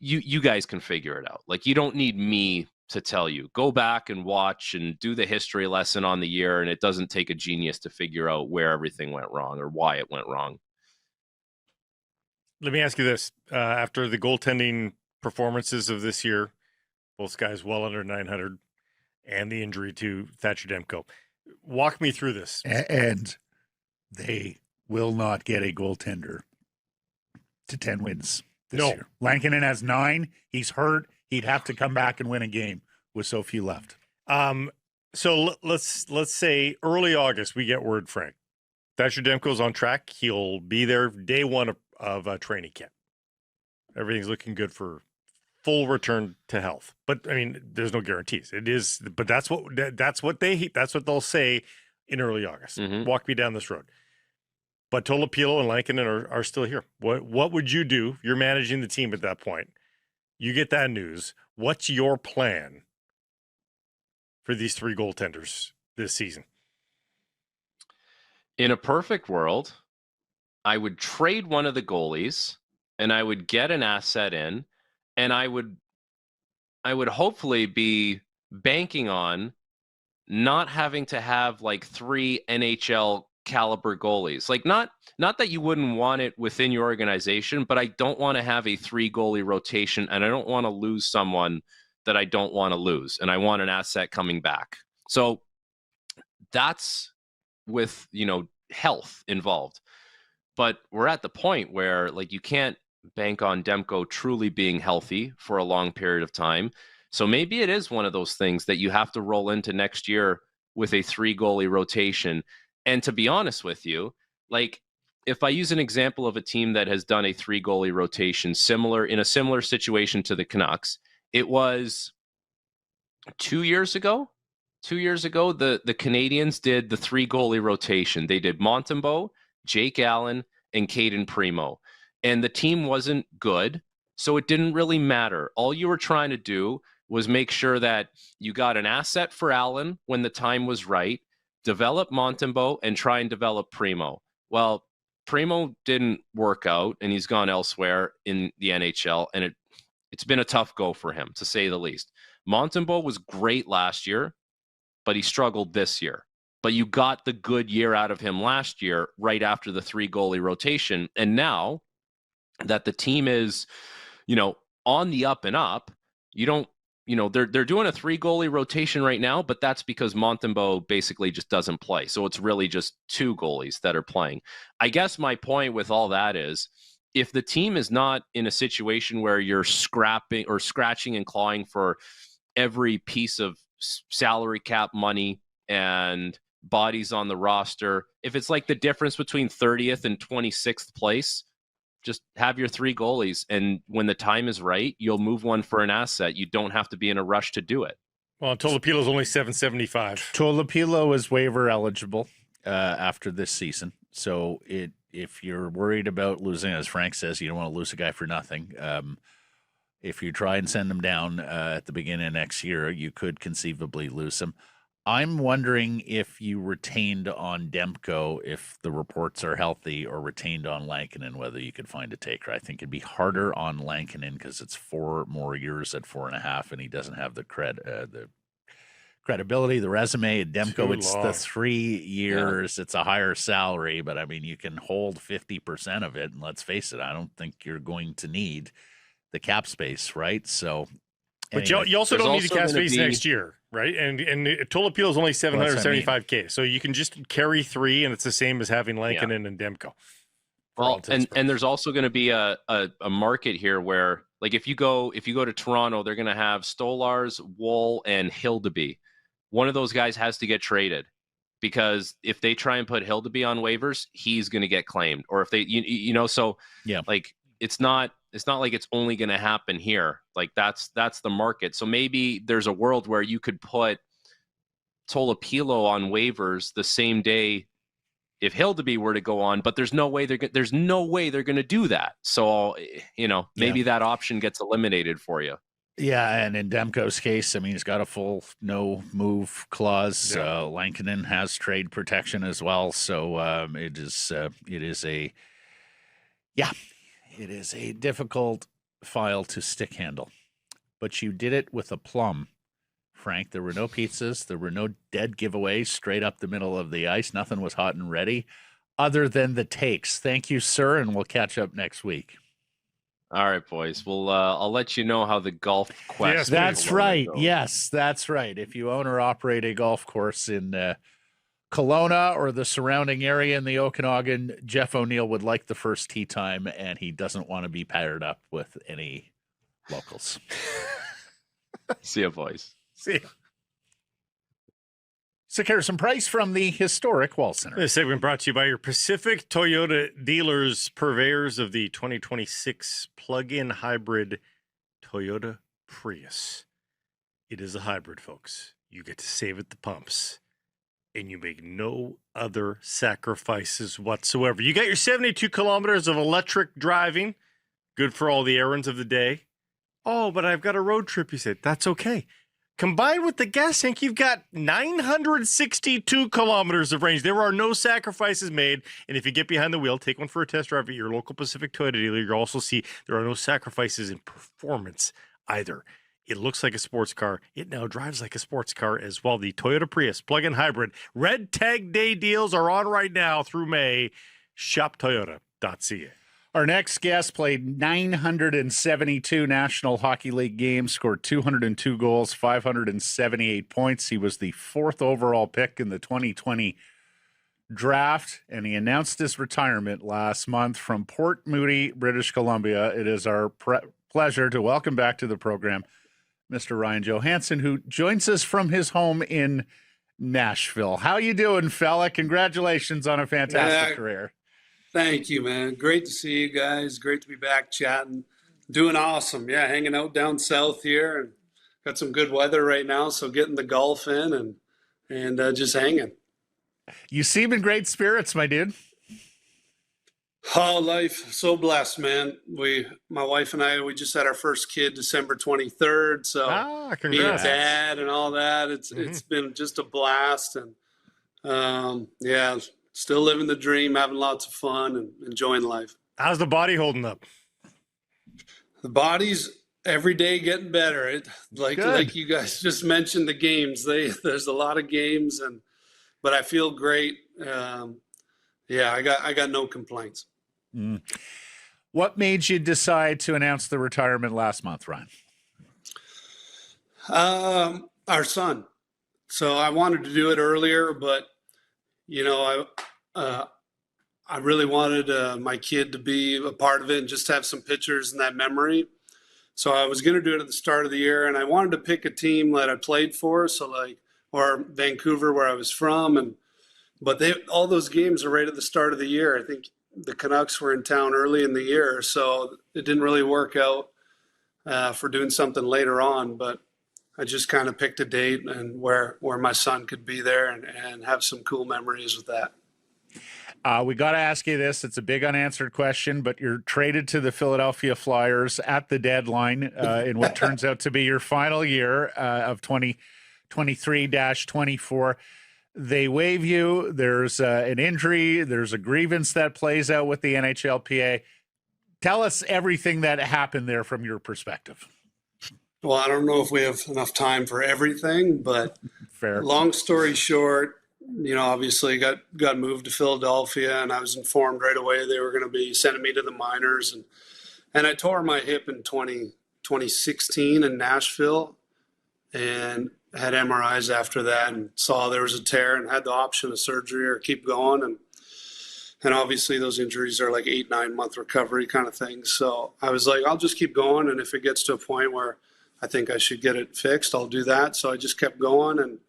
you guys can figure it out. Like, you don't need me to tell you. Go back and watch and do the history lesson on the year, and it doesn't take a genius to figure out where everything went wrong or why it went wrong. Let me ask you this. After the goaltending performances of this year, both guys well under 900, and the injury to Thatcher Demko, walk me through this. And they will not get a goaltender to 10 wins this year. Lankinen has 9. He's hurt. He'd have to come back and win a game with so few left. So let's say early August, we get word, Frank. Thatcher Demko's on track. He'll be there day one of training camp. Everything's looking good for full return to health. But I mean, there's no guarantees. It is, but that's what they'll say in early August. Mm-hmm. Walk me down this road. But Tolopilo and Lankinen are still here. What would you do? You're managing the team at that point. You get that news. What's your plan for these 3 goaltenders this season? In a perfect world, I would trade one of the goalies and I would get an asset in, and I would hopefully be banking on not having to have like 3 NHL caliber goalies. Like, not that you wouldn't want it within your organization, but I don't want to have a 3 goalie rotation, and I don't want to lose someone that I don't want to lose, and I want an asset coming back. So that's with, health involved. But we're at the point where, like, you can't bank on Demko truly being healthy for a long period of time. So maybe it is one of those things that you have to roll into next year with a 3 goalie rotation. And to be honest with you, like, if I use an example of a team that has done a 3 goalie rotation in a similar situation to the Canucks, it was 2 years ago. 2 years ago, the Canadians did the 3 goalie rotation. They did Montembeault, Jake Allen, and Caden Primo. And the team wasn't good, so it didn't really matter. All you were trying to do was make sure that you got an asset for Allen when the time was right, develop Montembeault, and try and develop Primo. Well, Primo didn't work out, and he's gone elsewhere in the NHL, and it's been a tough go for him, to say the least. Montembeault was great last year, but he struggled this year. But you got the good year out of him last year right after the 3 goalie rotation. And now that the team is, on the up and up, you don't they're doing a 3 goalie rotation right now, but that's because Montembeault basically just doesn't play. So it's really just 2 goalies that are playing. I guess my point with all that is, if the team is not in a situation where you're scrapping or scratching and clawing for every piece of salary cap money and bodies on the roster, if it's like the difference between 30th and 26th place, just have your 3 goalies, and when the time is right, you'll move one for an asset. You don't have to be in a rush to do it. Well, Tolapilo's only $775. Tolopilo is waiver eligible after this season. So if you're worried about losing, as Frank says, you don't want to lose a guy for nothing. If you try and send him down at the beginning of next year, you could conceivably lose him. I'm wondering if you retained on Demko, if the reports are healthy, or retained on Lankinen, whether you could find a taker. I think it'd be harder on Lankinen because it's 4 more years at 4.5, and he doesn't have the credibility, the resume. At Demko, it's the 3 years. Yeah. It's a higher salary, but I mean, you can hold 50% of it. And let's face it, I don't think you're going to need the cap space, right? So, but you also don't need the cap space next year, right? And Tolopilo is only $775K, so you can just carry 3, and it's the same as having Lankinen and Demko. Well, and there's also going to be a market here where, like, if you go to Toronto, they're going to have Stolars, Woll, and Hildeby. One of those guys has to get traded, because if they try and put Hildeby on waivers, he's going to get claimed. Or if they, so yeah, like it's not like it's only going to happen here. Like that's the market. So maybe there's a world where you could put Tolopilo on waivers the same day if Hildeby were to go on, but there's no way they're going to do that. So, maybe that option gets eliminated for you. Yeah, and in Demko's case, I mean, he's got a full no move clause. Yeah. Lankinen has trade protection as well, so it is a difficult file to stick handle. But you did it with aplomb, Frank. There were no pizzas, there were no dead giveaways straight up the middle of the ice. Nothing was hot and ready, other than the takes. Thank you, sir, and we'll catch up next week. All right, boys. Well, I'll let you know how the golf quest. Yes, that's right. Yes, that's right. If you own or operate a golf course in Kelowna or the surrounding area in the Okanagan, Jeff O'Neill would like the first tee time, and he doesn't want to be paired up with any locals. See ya, boys. See ya. So, Harrison Price from the historic Wall Center. This segment brought to you by your Pacific Toyota dealers, purveyors of the 2026 plug-in hybrid Toyota Prius. It is a hybrid, folks. You get to save at the pumps, and you make no other sacrifices whatsoever. You got your 72 kilometers of electric driving, good for all the errands of the day. Oh, but I've got a road trip, you said. That's okay. Combined with the gas tank, you've got 962 kilometers of range. There are no sacrifices made. And if you get behind the wheel, take one for a test drive at your local Pacific Toyota dealer. You'll also see there are no sacrifices in performance either. It looks like a sports car. It now drives like a sports car as well. The Toyota Prius plug-in hybrid. Red Tag Day deals are on right now through May. ShopToyota.ca. Our next guest played 972 National Hockey League games, scored 202 goals, 578 points. He was the 4th overall pick in the 2020 draft, and he announced his retirement last month from Port Moody, British Columbia. It is our pleasure to welcome back to the program Mr. Ryan Johansen, who joins us from his home in Nashville. How you doing, fella? Congratulations on a fantastic career. Thank you, man. Great to see you guys. Great to be back chatting. Doing awesome. Yeah, hanging out down south here, and got some good weather right now, so getting the golf in and just hanging. You seem in great spirits, my dude. Oh, life, so blessed, man. My wife and I, we just had our first kid December 23rd, so being a dad and all that, it's been just a blast, and yeah, still living the dream, having lots of fun and enjoying life. How's the body holding up? The body's every day getting better. Like you guys just mentioned, the games. There's a lot of games, but I feel great. Yeah, I got no complaints. Mm. What made you decide to announce the retirement last month, Ryan? Our son. So I wanted to do it earlier, but I really wanted my kid to be a part of it and just have some pictures and that memory. So I was going to do it at the start of the year, and I wanted to pick a team that I played for, or Vancouver, where I was from, but all those games are right at the start of the year. I think the Canucks were in town early in the year, so it didn't really work out for doing something later on. But I just kind of picked a date and where my son could be there and have some cool memories with that. We got to ask you this. It's a big unanswered question, but you're traded to the Philadelphia Flyers at the deadline in what turns out to be your final year of 2023-24. They waive you. There's an injury. There's a grievance that plays out with the NHLPA. Tell us everything that happened there from your perspective. Well, I don't know if we have enough time for everything, but fair. Long story short, obviously got moved to Philadelphia, and I was informed right away they were going to be sending me to the minors. And I tore my hip in 2016 in Nashville and had MRIs after that and saw there was a tear and had the option of surgery or keep going. And obviously those injuries are like 8-9 month recovery kind of thing. So I was like, I'll just keep going. And if it gets to a point where I think I should get it fixed, I'll do that. So I just kept going. And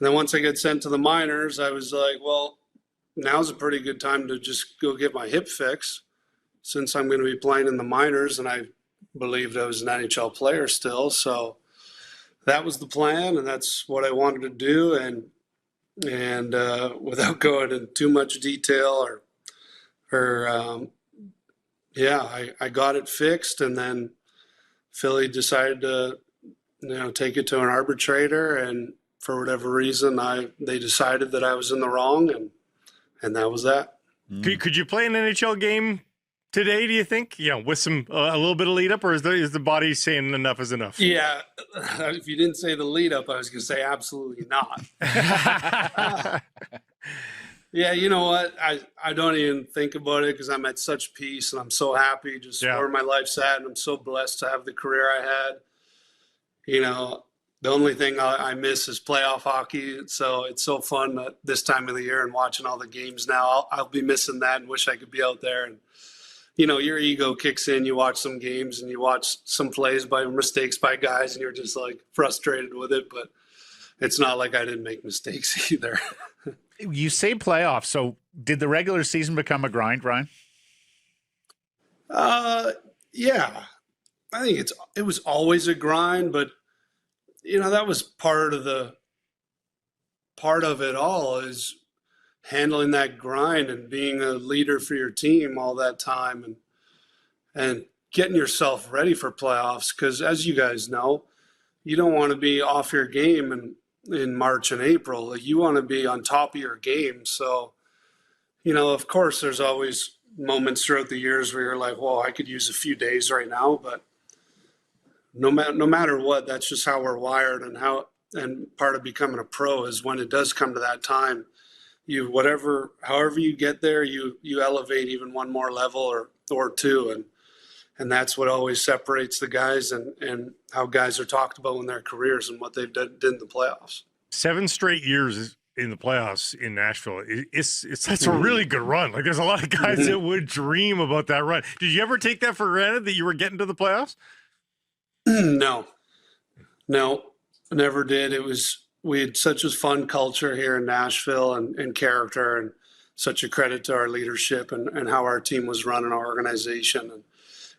then once I get sent to the minors, I was like, well, now's a pretty good time to just go get my hip fixed since I'm going to be playing in the minors. And I believed I was an NHL player still. So that was the plan, and that's what I wanted to do. And without going into too much detail I got it fixed, and then Philly decided to, take it to an arbitrator, and for whatever reason, they decided that I was in the wrong, and that was that. Could you play an NHL game today, do you think? With some a little bit of lead up, or is the body saying enough is enough? Yeah, if you didn't say the lead up, I was going to say absolutely not. Yeah, you know what? I don't even think about it because I'm at such peace and I'm so happy just where my life's at, and I'm so blessed to have the career I had. The only thing I miss is playoff hockey. So it's so fun this time of the year and watching all the games now. I'll be missing that and wish I could be out there. And your ego kicks in. You watch some games and you watch some plays by mistakes by guys, and you're just like frustrated with it. But it's not like I didn't make mistakes either. You say playoffs. So did the regular season become a grind, Ryan? Yeah, I think it was always a grind, but that was part of it all, is handling that grind and being a leader for your team all that time and getting yourself ready for playoffs. Because as you guys know, you don't want to be off your game in March and April. Like, you want to be on top of your game. So, of course, there's always moments throughout the years where you're like, well, I could use a few days right now. But no matter what, that's just how we're wired, and part of becoming a pro is when it does come to that time, however you get there, you elevate even one more level or two. And that's what always separates the guys and how guys are talked about in their careers and what they've did in the playoffs. 7 straight years in the playoffs in Nashville. That's a really good run. Like, there's a lot of guys that would dream about that run. Did you ever take that for granted that you were getting to the playoffs? No, never did. We had such a fun culture here in Nashville and character, and such a credit to our leadership and how our team was running our organization.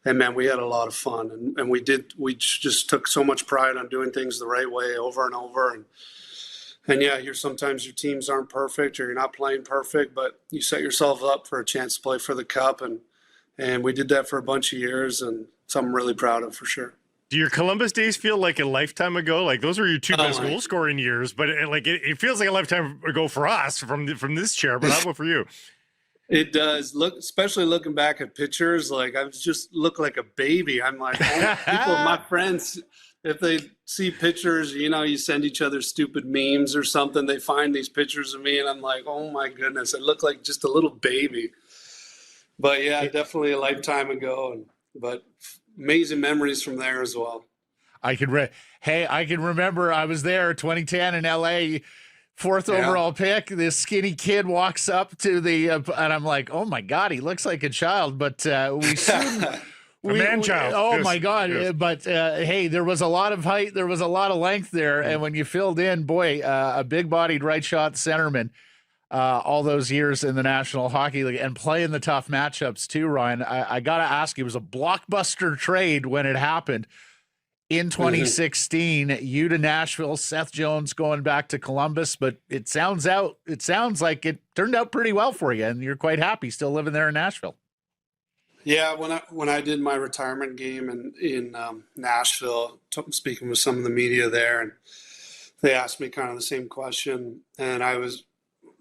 And man, we had a lot of fun, and we just took so much pride on doing things the right way over and over. And yeah, sometimes your teams aren't perfect or you're not playing perfect, but you set yourself up for a chance to play for the cup. And we did that for a bunch of years, and something I'm really proud of for sure. Do your Columbus days feel like a lifetime ago? Like, those were your 2 best goal scoring years, but it feels like a lifetime ago for us from this chair, but how about for you? It does. Especially looking back at pictures, like I just look like a baby. I'm like, my friends, if they see pictures, you send each other stupid memes or something, they find these pictures of me, and I'm like, oh my goodness, I look like just a little baby. But yeah, definitely a lifetime ago, but amazing memories from there as well. I can remember I was there 2010 in LA, fourth overall pick. This skinny kid walks up to the and I'm like, oh my God, he looks like a child. But we soon man-child. Oh Yes. my God. Yes. But hey, there was a lot of height, there was a lot of length there. And when you filled in, boy, a big bodied right shot centerman, all those years in the National Hockey League and playing the tough matchups too, Ryan. I got to ask, it was a blockbuster trade when it happened in 2016. You to Nashville, Seth Jones going back to Columbus, but it sounds like it turned out pretty well for you, and you're quite happy still living there in Nashville. Yeah, when I did my retirement game in Nashville, speaking with some of the media there, and they asked me kind of the same question, and I was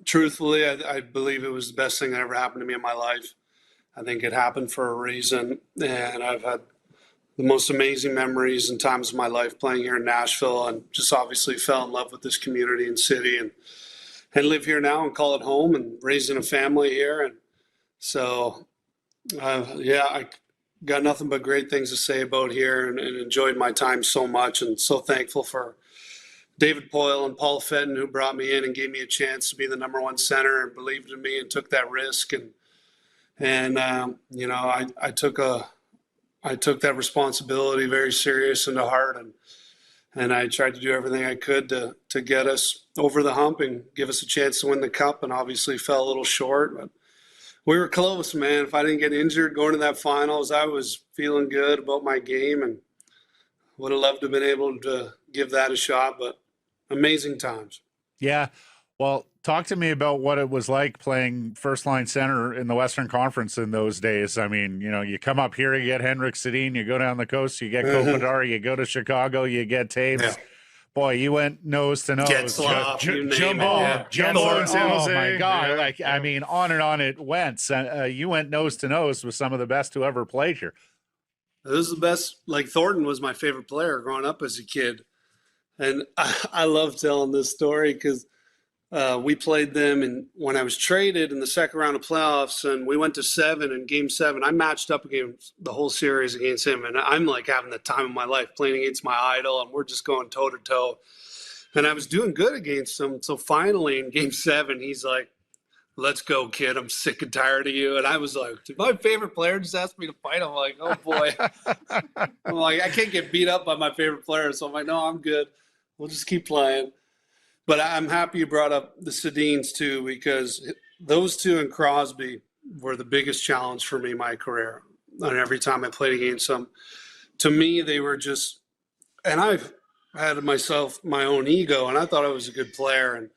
truthfully, I believe it was the best thing that ever happened to me in my life. I think it happened for a reason, and I've had the most amazing memories and times of my life playing here in Nashville, and just obviously fell in love with this community and city, and live here now and call it home, and raising a family here, and so. I got nothing but great things to say about here, and enjoyed my time so much, and so thankful for David Poyle and Paul Fenton, who brought me in and gave me a chance to be the number one center and believed in me and took that risk. And I took that responsibility very serious and to heart, and I tried to do everything I could to get us over the hump and give us a chance to win the cup, and obviously fell a little short, but we were close, man. If I didn't get injured going to that finals, I was feeling good about my game, and would have loved to have been able to give that a shot, but amazing times. Yeah. Well, talk to me about what it was like playing first line center in the Western Conference in those days. I mean, you come up here, you get Henrik Sedin, you go down the coast, you get Kopitar, you go to Chicago, you get Taves. Yeah. Boy, you went nose to nose. Jumbo in San Jose. Oh my God! Yeah. I mean, on and on it went. You went nose to nose with some of the best who ever played here. This is the best. Like, Thornton was my favorite player growing up as a kid, and I love telling this story because we played them, and when I was traded in the second round of playoffs, and we went to 7 in Game 7, I matched up against the whole series against him, and I'm like having the time of my life playing against my idol, and we're just going toe to toe, and I was doing good against him. So finally in Game 7, he's like, "Let's go, kid. I'm sick and tired of you." And I was like, my favorite player just asked me to fight. I'm like, oh boy. I'm like, I can't get beat up by my favorite player. So I'm like, no, I'm good. We'll just keep playing. But I'm happy you brought up the Sedins too, because those two and Crosby were the biggest challenge for me in my career. And every time I played against them, to me, they were just, and I've had my own ego, and I thought I was a good player. And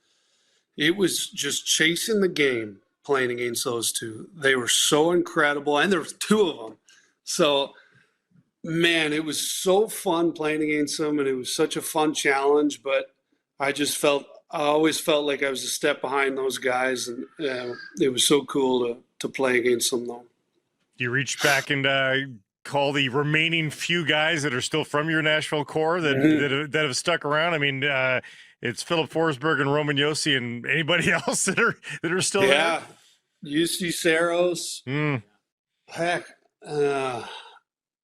it was just chasing the game playing against those two. They were so incredible, and there was 2 of them. So, man, it was so fun playing against them, and it was such a fun challenge, but I always felt like I was a step behind those guys, and it was so cool to play against them, though. You reached back and call the remaining few guys that are still from your Nashville core that have stuck around. I mean, it's Philip Forsberg and Roman Josi and anybody else that are still there. Yeah, UC Saros. Heck,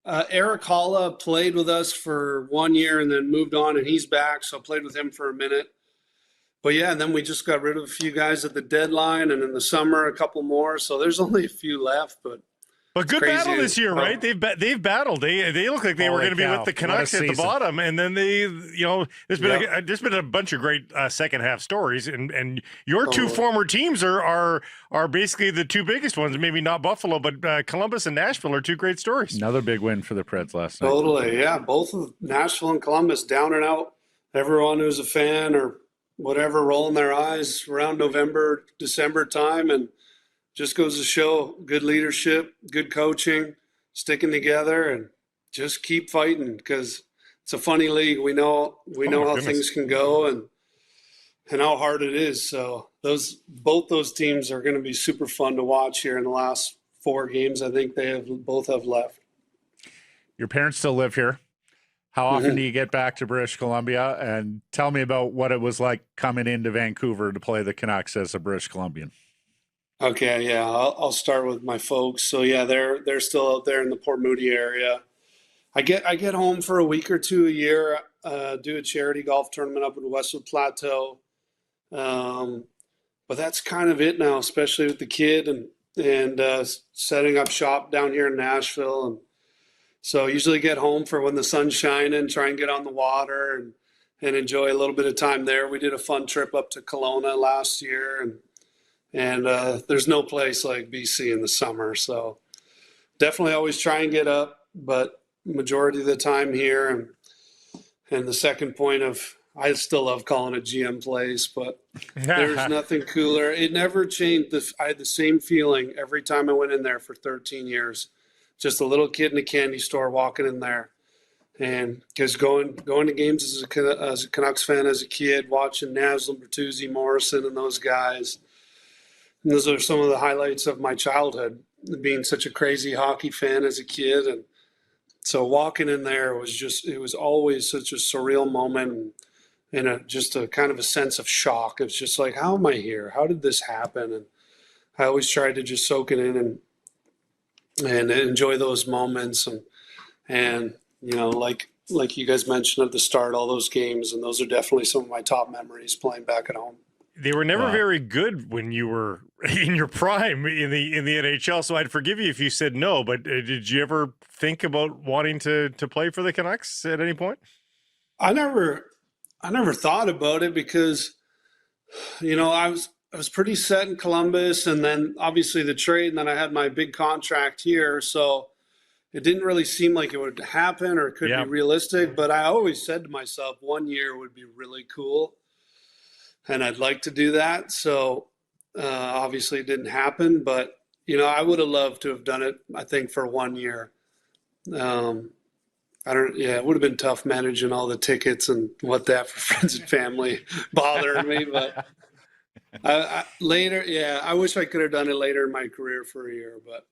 Eric Halla played with us for 1 year and then moved on, and he's back, so I played with him for a minute. But yeah, and then we just got rid of a few guys at the deadline, and in the summer a couple more. So there's only a few left, but good battle this year, right? They've battled. They look like they were going to be with the Canucks at the bottom, and then there's been a bunch of great second half stories, and your two former teams are basically the two biggest ones. Maybe not Buffalo, but Columbus and Nashville are two great stories. Another big win for the Preds last night. Totally, yeah. Both of Nashville and Columbus down and out. Everyone who's a fan or whatever rolling their eyes around November, December time, and just goes to show good leadership, good coaching, sticking together, and just keep fighting because it's a funny league. We know how things can go and how hard it is. So both those teams are going to be super fun to watch here in the last 4 games. I think both have left. Your parents still live here. How often do you get back to British Columbia? And tell me about what it was like coming into Vancouver to play the Canucks as a British Columbian. Okay, yeah, I'll start with my folks. So yeah, they're still out there in the Port Moody area. I get home for a week or two a year, do a charity golf tournament up in the Westwood Plateau. But that's kind of it now, especially with the kid and setting up shop down here in Nashville. And so I usually get home for when the sun's shining, try and get on the water and enjoy a little bit of time there. We did a fun trip up to Kelowna last year, and there's no place like BC in the summer. So definitely always try and get up, but majority of the time here. And the second point of, I still love calling it GM Place, but there's nothing cooler. It never changed. I had the same feeling every time I went in there for 13 years. Just a little kid in a candy store walking in there. And because going to games as a Canucks fan as a kid, watching Naslin, Bertuzzi, Morrison, and those guys, and those are some of the highlights of my childhood, being such a crazy hockey fan as a kid. And so walking in there it was always such a surreal moment and just a kind of a sense of shock. It's just like, how am I here? How did this happen? And I always tried to just soak it in and enjoy those moments. And you know, like you guys mentioned at the start, all those games, and those are definitely some of my top memories playing back at home. They were never very good when you were in your prime in the NHL, so I'd forgive you if you said no, but did you ever think about wanting to play for the Canucks at any point? I never thought about it because, you know, I was pretty set in Columbus, and then obviously the trade, and then I had my big contract here, so it didn't really seem like it would happen or could be realistic, but I always said to myself 1 year would be really cool, and I'd like to do that. So obviously it didn't happen, but, you know, I would have loved to have done it, I think, for 1 year. It would have been tough managing all the tickets and what that for friends and family bothering me, but later, I wish I could have done it later in my career for a year, but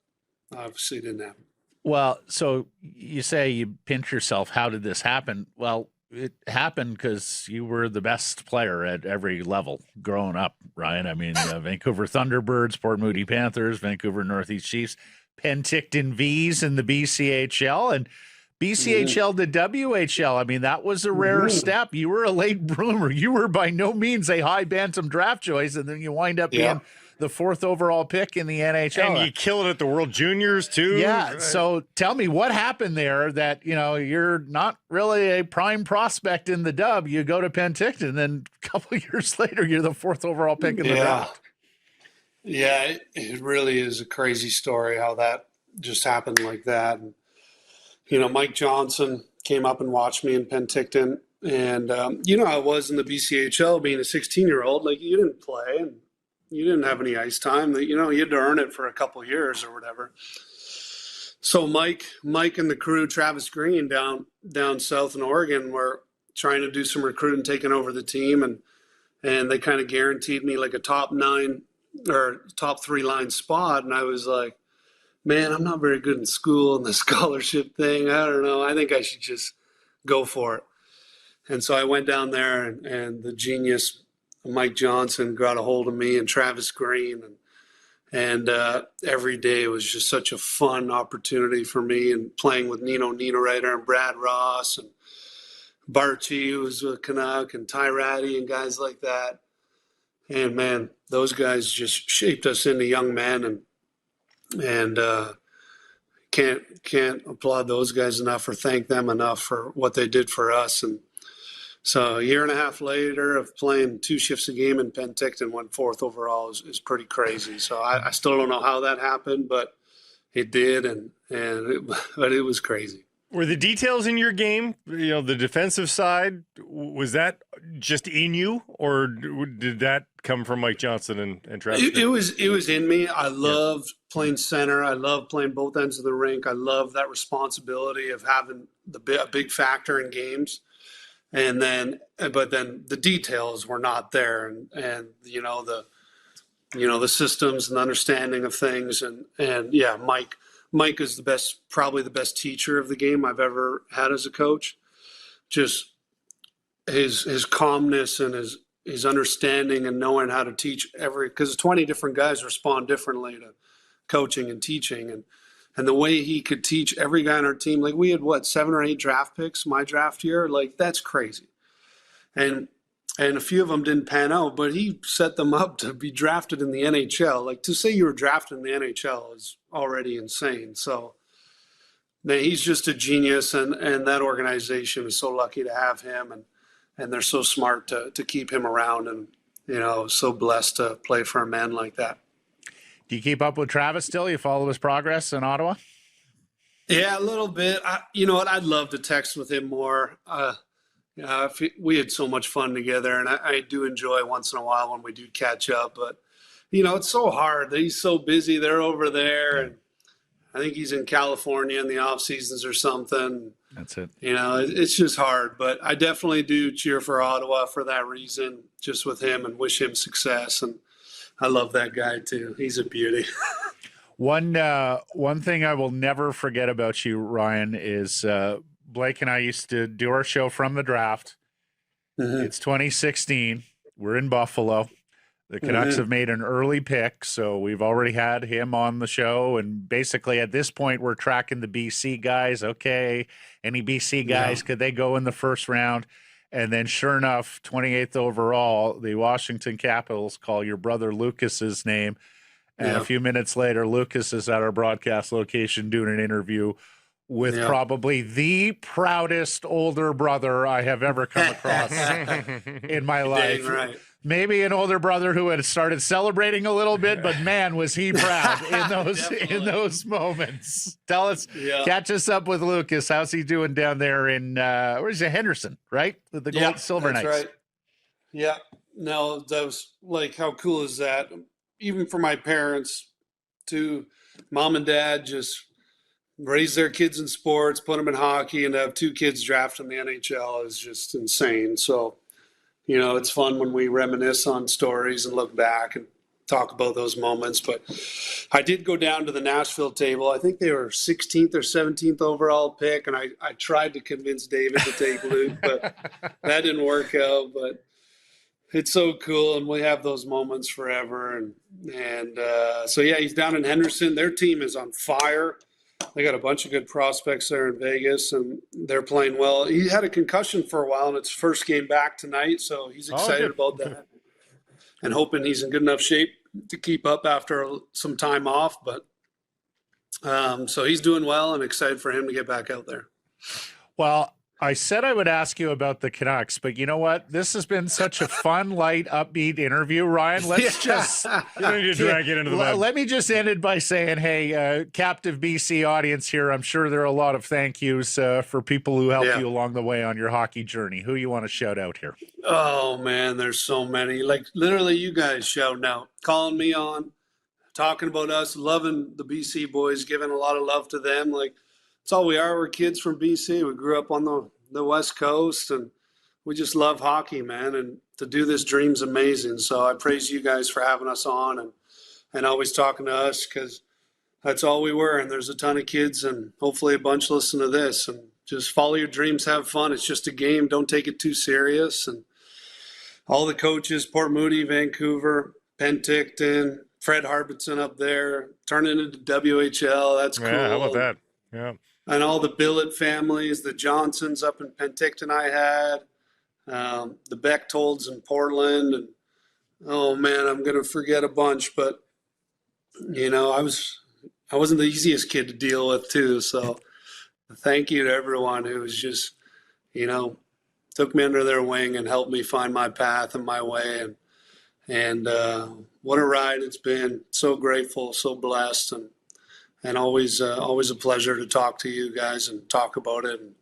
obviously it didn't happen. Well, so you say you pinch yourself. How did this happen? Well, it happened because you were the best player at every level growing up, Ryan. I mean, Vancouver Thunderbirds, Port Moody Panthers, Vancouver Northeast Chiefs, Penticton Vs in the BCHL, and BCHL to WHL. I mean, that was a rare step. You were a late bloomer. You were by no means a high bantam draft choice, and then you wind up being the 4th overall pick in the NHL. And you kill it at the World Juniors, too. Yeah, so tell me what happened there that, you know, you're not really a prime prospect in the dub. You go to Penticton, and then a couple of years later, you're the 4th overall pick in the draft. Yeah, it really is a crazy story how that just happened like that. And, you know, Mike Johnson came up and watched me in Penticton. And, you know, I was in the BCHL being a 16-year-old. Like, you didn't play and you didn't have any ice time. You know, you had to earn it for a couple of years or whatever. So Mike and the crew, Travis Green down south in Oregon, were trying to do some recruiting, taking over the team. And they kind of guaranteed me like a top 9 or top 3 line spot. And I was like, man, I'm not very good in school and the scholarship thing. I don't know. I think I should just go for it. And so I went down there and the genius Mike Johnson got a hold of me and Travis Green. And every day was just such a fun opportunity for me, and playing with Nino Niederreiter and Brad Ross and Barchi, who was a Canuck, and Ty Ratty and guys like that. And, man, those guys just shaped us into young men, and can't applaud those guys enough or thank them enough for what they did for us. And so a year and a half later of playing 2 shifts a game in Penticton, went 4th overall is pretty crazy. So I still don't know how that happened, but it did, but it was crazy. Were the details in your game, you know, the defensive side, was that just in you, or did that come from Mike Johnson and Travis? It was in me. I loved playing center. I loved playing both ends of the rink. I loved that responsibility of having a big factor in games. But then the details were not there, and you know the systems and the understanding of things, and yeah, Mike is probably the best teacher of the game I've ever had as a coach. Just his calmness and his understanding and knowing how to teach because 20 different guys respond differently to coaching and teaching, And the way he could teach every guy on our team, like we had 7 or 8 draft picks my draft year, like that's crazy. And a few of them didn't pan out, but he set them up to be drafted in the NHL. Like to say you were drafted in the NHL is already insane. So man, he's just a genius, and that organization is so lucky to have him, and they're so smart to keep him around, and so blessed to play for a man like that. Do you keep up with Travis still? You follow his progress in Ottawa? Yeah, a little bit. You know what? I'd love to text with him more. We had so much fun together, and I do enjoy once in a while when we do catch up. But, it's so hard. He's so busy. They're over there, and I think he's in California in the off seasons or something. That's it. It's just hard. But I definitely do cheer for Ottawa for that reason, just with him, and wish him success. And I love that guy too. He's a beauty. One thing I will never forget about you, Ryan, is Blake and I used to do our show from the draft. Mm-hmm. It's 2016. We're in Buffalo. The Canucks have made an early pick, so we've already had him on the show. And basically at this point, we're tracking the BC guys. Okay, any BC guys, could they go in the first round? And then sure enough, 28th overall, the Washington Capitals call your brother Lucas's name. And a few minutes later, Lucas is at our broadcast location doing an interview with probably the proudest older brother I have ever come across in my life. Dang right. Maybe an older brother who had started celebrating a little bit, but man, was he proud in those moments. Tell us, catch us up with Lucas. How's he doing down there in where's it, Henderson, right? With the Gold Silver Knights. Right. Yeah. No, that was like, how cool is that? Even for my parents, to mom and dad just raise their kids in sports, put them in hockey, and to have 2 kids drafted in the NHL is just insane. So, it's fun when we reminisce on stories and look back and talk about those moments. But I did go down to the Nashville table. I think they were 16th or 17th overall pick, and I tried to convince David to take Luke, but that didn't work out. But it's so cool, and we have those moments forever. And so, he's down in Henderson. Their team is on fire. They got a bunch of good prospects there in Vegas, and they're playing well. He had a concussion for a while, and it's first game back tonight, so he's excited about that and hoping he's in good enough shape to keep up after some time off. But so he's doing well, and excited for him to get back out there. Well, I said I would ask you about the Canucks, but you know what? This has been such a fun, light, upbeat interview, Ryan. Let's just you don't need to drag it into the web. Let me just end it by saying, hey, captive BC audience here, I'm sure there are a lot of thank yous for people who helped you along the way on your hockey journey. Who you want to shout out here? Oh, man, there's so many. Like, literally, you guys shouting out, calling me on, talking about us, loving the BC boys, giving a lot of love to them. Like, that's all we are. We're kids from BC. We grew up on the West Coast, and we just love hockey, man. And to do this dream's amazing. So I praise you guys for having us on and always talking to us, because that's all we were. And there's a ton of kids, and hopefully a bunch listen to this. And just follow your dreams, have fun. It's just a game. Don't take it too serious. And all the coaches, Port Moody, Vancouver, Penticton, Fred Harbitson up there, turning into WHL. That's cool. Yeah, how about that? Yeah. And all the Billet families, the Johansons up in Penticton I had, the Bechtolds in Portland. And, oh, man, I'm going to forget a bunch. But, I wasn't the easiest kid to deal with, too. So thank you to everyone who was just, took me under their wing and helped me find my path and my way. And what a ride it's been. So grateful, so blessed, and always a pleasure to talk to you guys and talk about it. And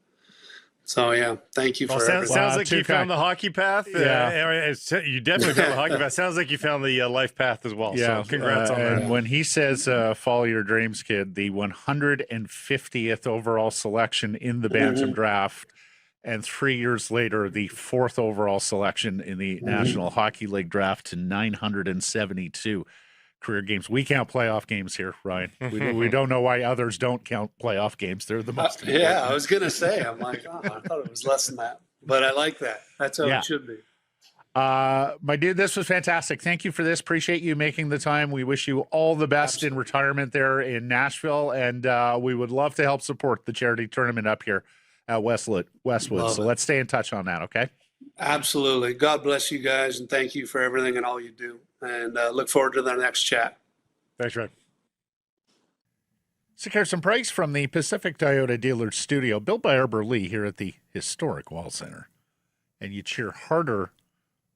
so, thank you for everything. Sounds like you found the hockey path. Yeah. You definitely found the hockey path. Sounds like you found the life path as well. Yeah. So congrats on that. And when he says follow your dreams, kid, the 150th overall selection in the Bantam draft, and 3 years later, the 4th overall selection in the National Hockey League draft to 972 career games. We count playoff games here, Ryan. We don't know why others don't count playoff games. They're the most important. Yeah, I was going to say, I'm like, I thought it was less than that. But I like that. That's how it should be. My dude, this was fantastic. Thank you for this. Appreciate you making the time. We wish you all the best in retirement there in Nashville, and we would love to help support the charity tournament up here at Westwood. So let's stay in touch on that, okay? Absolutely. God bless you guys, and thank you for everything and all you do. And look forward to the next chat. Thanks, Red. Secure some price from the Pacific Toyota Dealer Studio, built by Arbor Lee here at the historic Wall Center. And you cheer harder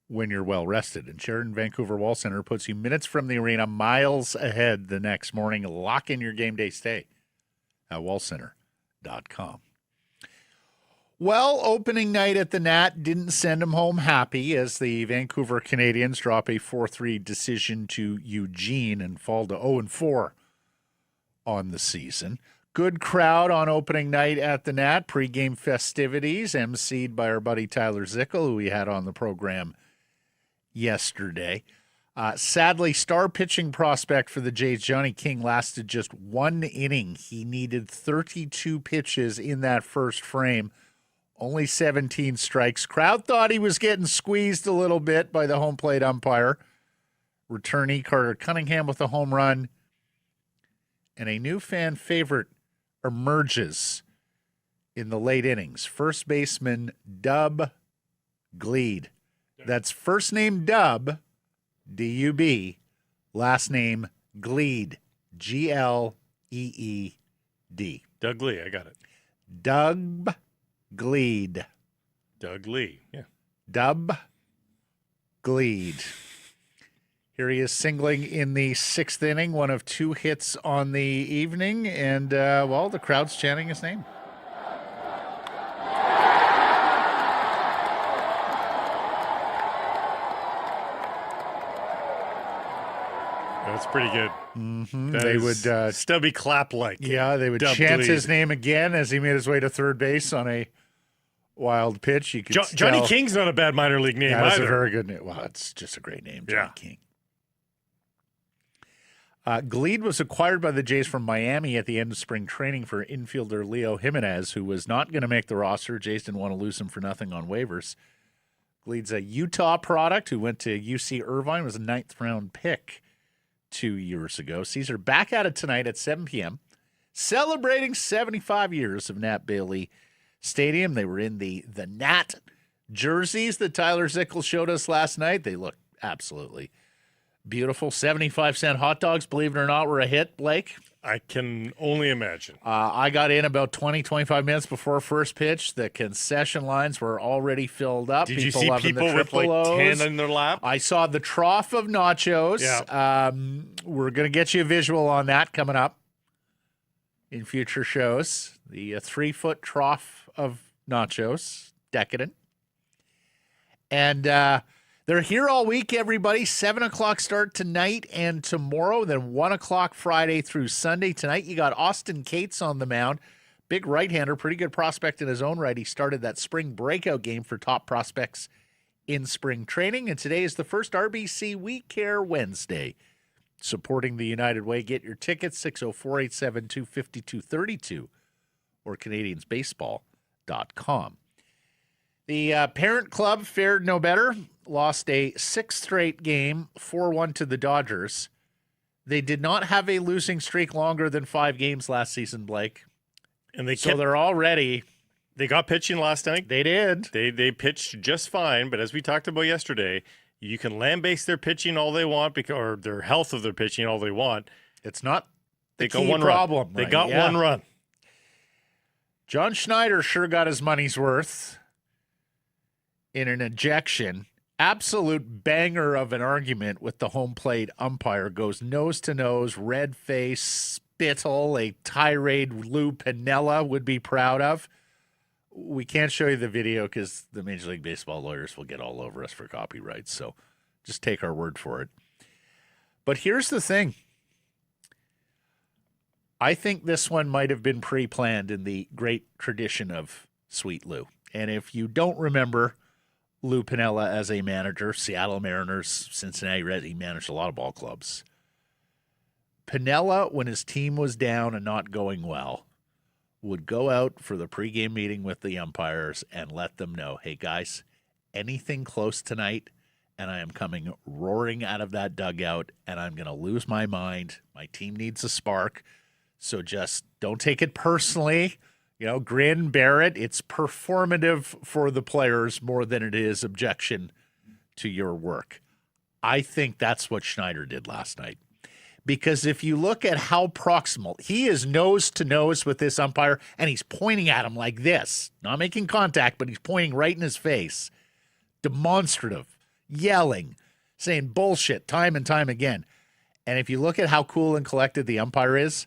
when you're well rested. And Sheridan Vancouver Wall Center puts you minutes from the arena, miles ahead the next morning. Lock in your game day stay at wallcenter.com. Well, opening night at the Nat didn't send him home happy as the Vancouver Canadians drop a 4-3 decision to Eugene and fall to 0-4 on the season. Good crowd on opening night at the Nat. Pre-game festivities emceed by our buddy Tyler Zickel, who we had on the program yesterday. Sadly, star pitching prospect for the Jays, Johnny King, lasted just one inning. He needed 32 pitches in that first frame. Only 17 strikes. Crowd thought he was getting squeezed a little bit by the home plate umpire. Returnee Carter Cunningham with a home run. And a new fan favorite emerges in the late innings. First baseman Dub Gleed. That's first name Dub, D-U-B, last name Gleed, G-L-E-E-D. Doug Lee, I got it. Doug Gleed. Doug Lee, yeah. Dub Gleed. Here he is singling in the sixth inning, one of two hits on the evening, and, the crowd's chanting his name. That's pretty good. Mm-hmm. They would stubby clap like. Yeah, they would chant his name again as he made his way to third base on a wild pitch. You could Johnny King's not a bad minor league name either. That's a very good name. Well, it's just a great name, Johnny King. Gleed was acquired by the Jays from Miami at the end of spring training for infielder Leo Jimenez, who was not going to make the roster. Jays didn't want to lose him for nothing on waivers. Gleed's a Utah product who went to UC Irvine, was a 9th-round pick 2 years ago. Caesar back at it tonight at 7 p.m., celebrating 75 years of Nat Bailey Stadium. They were in the Nat jerseys that Tyler Zickel showed us last night. They look absolutely beautiful. 75-cent hot dogs, believe it or not, were a hit, Blake. I can only imagine. I got in about 20, 25 minutes before first pitch. The concession lines were already filled up. Did you see people with like 10 in their lap? I saw the trough of nachos. Yeah. We're going to get you a visual on that coming up in future shows. The 3-foot trough of nachos, decadent. And they're here all week, everybody. 7 o'clock start tonight and tomorrow, then 1 o'clock Friday through Sunday. Tonight you got Austin Cates on the mound. Big right-hander, pretty good prospect in his own right. He started that spring breakout game for top prospects in spring training. And today is the first RBC We Care Wednesday. Supporting the United Way. Get your tickets, 604-872-5232 or CanadiansBaseball.com. The parent club fared no better. Lost a 6th straight game, 4-1 to the Dodgers. They did not have a losing streak longer than 5 games last season, Blake. And they're all ready. They got pitching last night. They did. They pitched just fine, but as we talked about yesterday, you can lambaste their pitching all they want or their health of their pitching all they want. It's not the key problem. They got one run. John Schneider sure got his money's worth in an ejection. Absolute banger of an argument with the home plate umpire. Goes nose to nose, red face, spittle, a tirade Lou Piniella would be proud of. We can't show you the video because the Major League Baseball lawyers will get all over us for copyright. So just take our word for it. But here's the thing. I think this one might have been pre-planned in the great tradition of Sweet Lou. And if you don't remember Lou Piniella as a manager, Seattle Mariners, Cincinnati Reds, he managed a lot of ball clubs. Piniella, when his team was down and not going well, would go out for the pregame meeting with the umpires and let them know, hey, guys, anything close tonight, and I am coming roaring out of that dugout, and I'm going to lose my mind. My team needs a spark, so just don't take it personally. Grin, bear it. It's performative for the players more than it is objection to your work. I think that's what Schneider did last night. Because if you look at how proximal, he is nose to nose with this umpire, and he's pointing at him like this. Not making contact, but he's pointing right in his face. Demonstrative, yelling, saying bullshit time and time again. And if you look at how cool and collected the umpire is,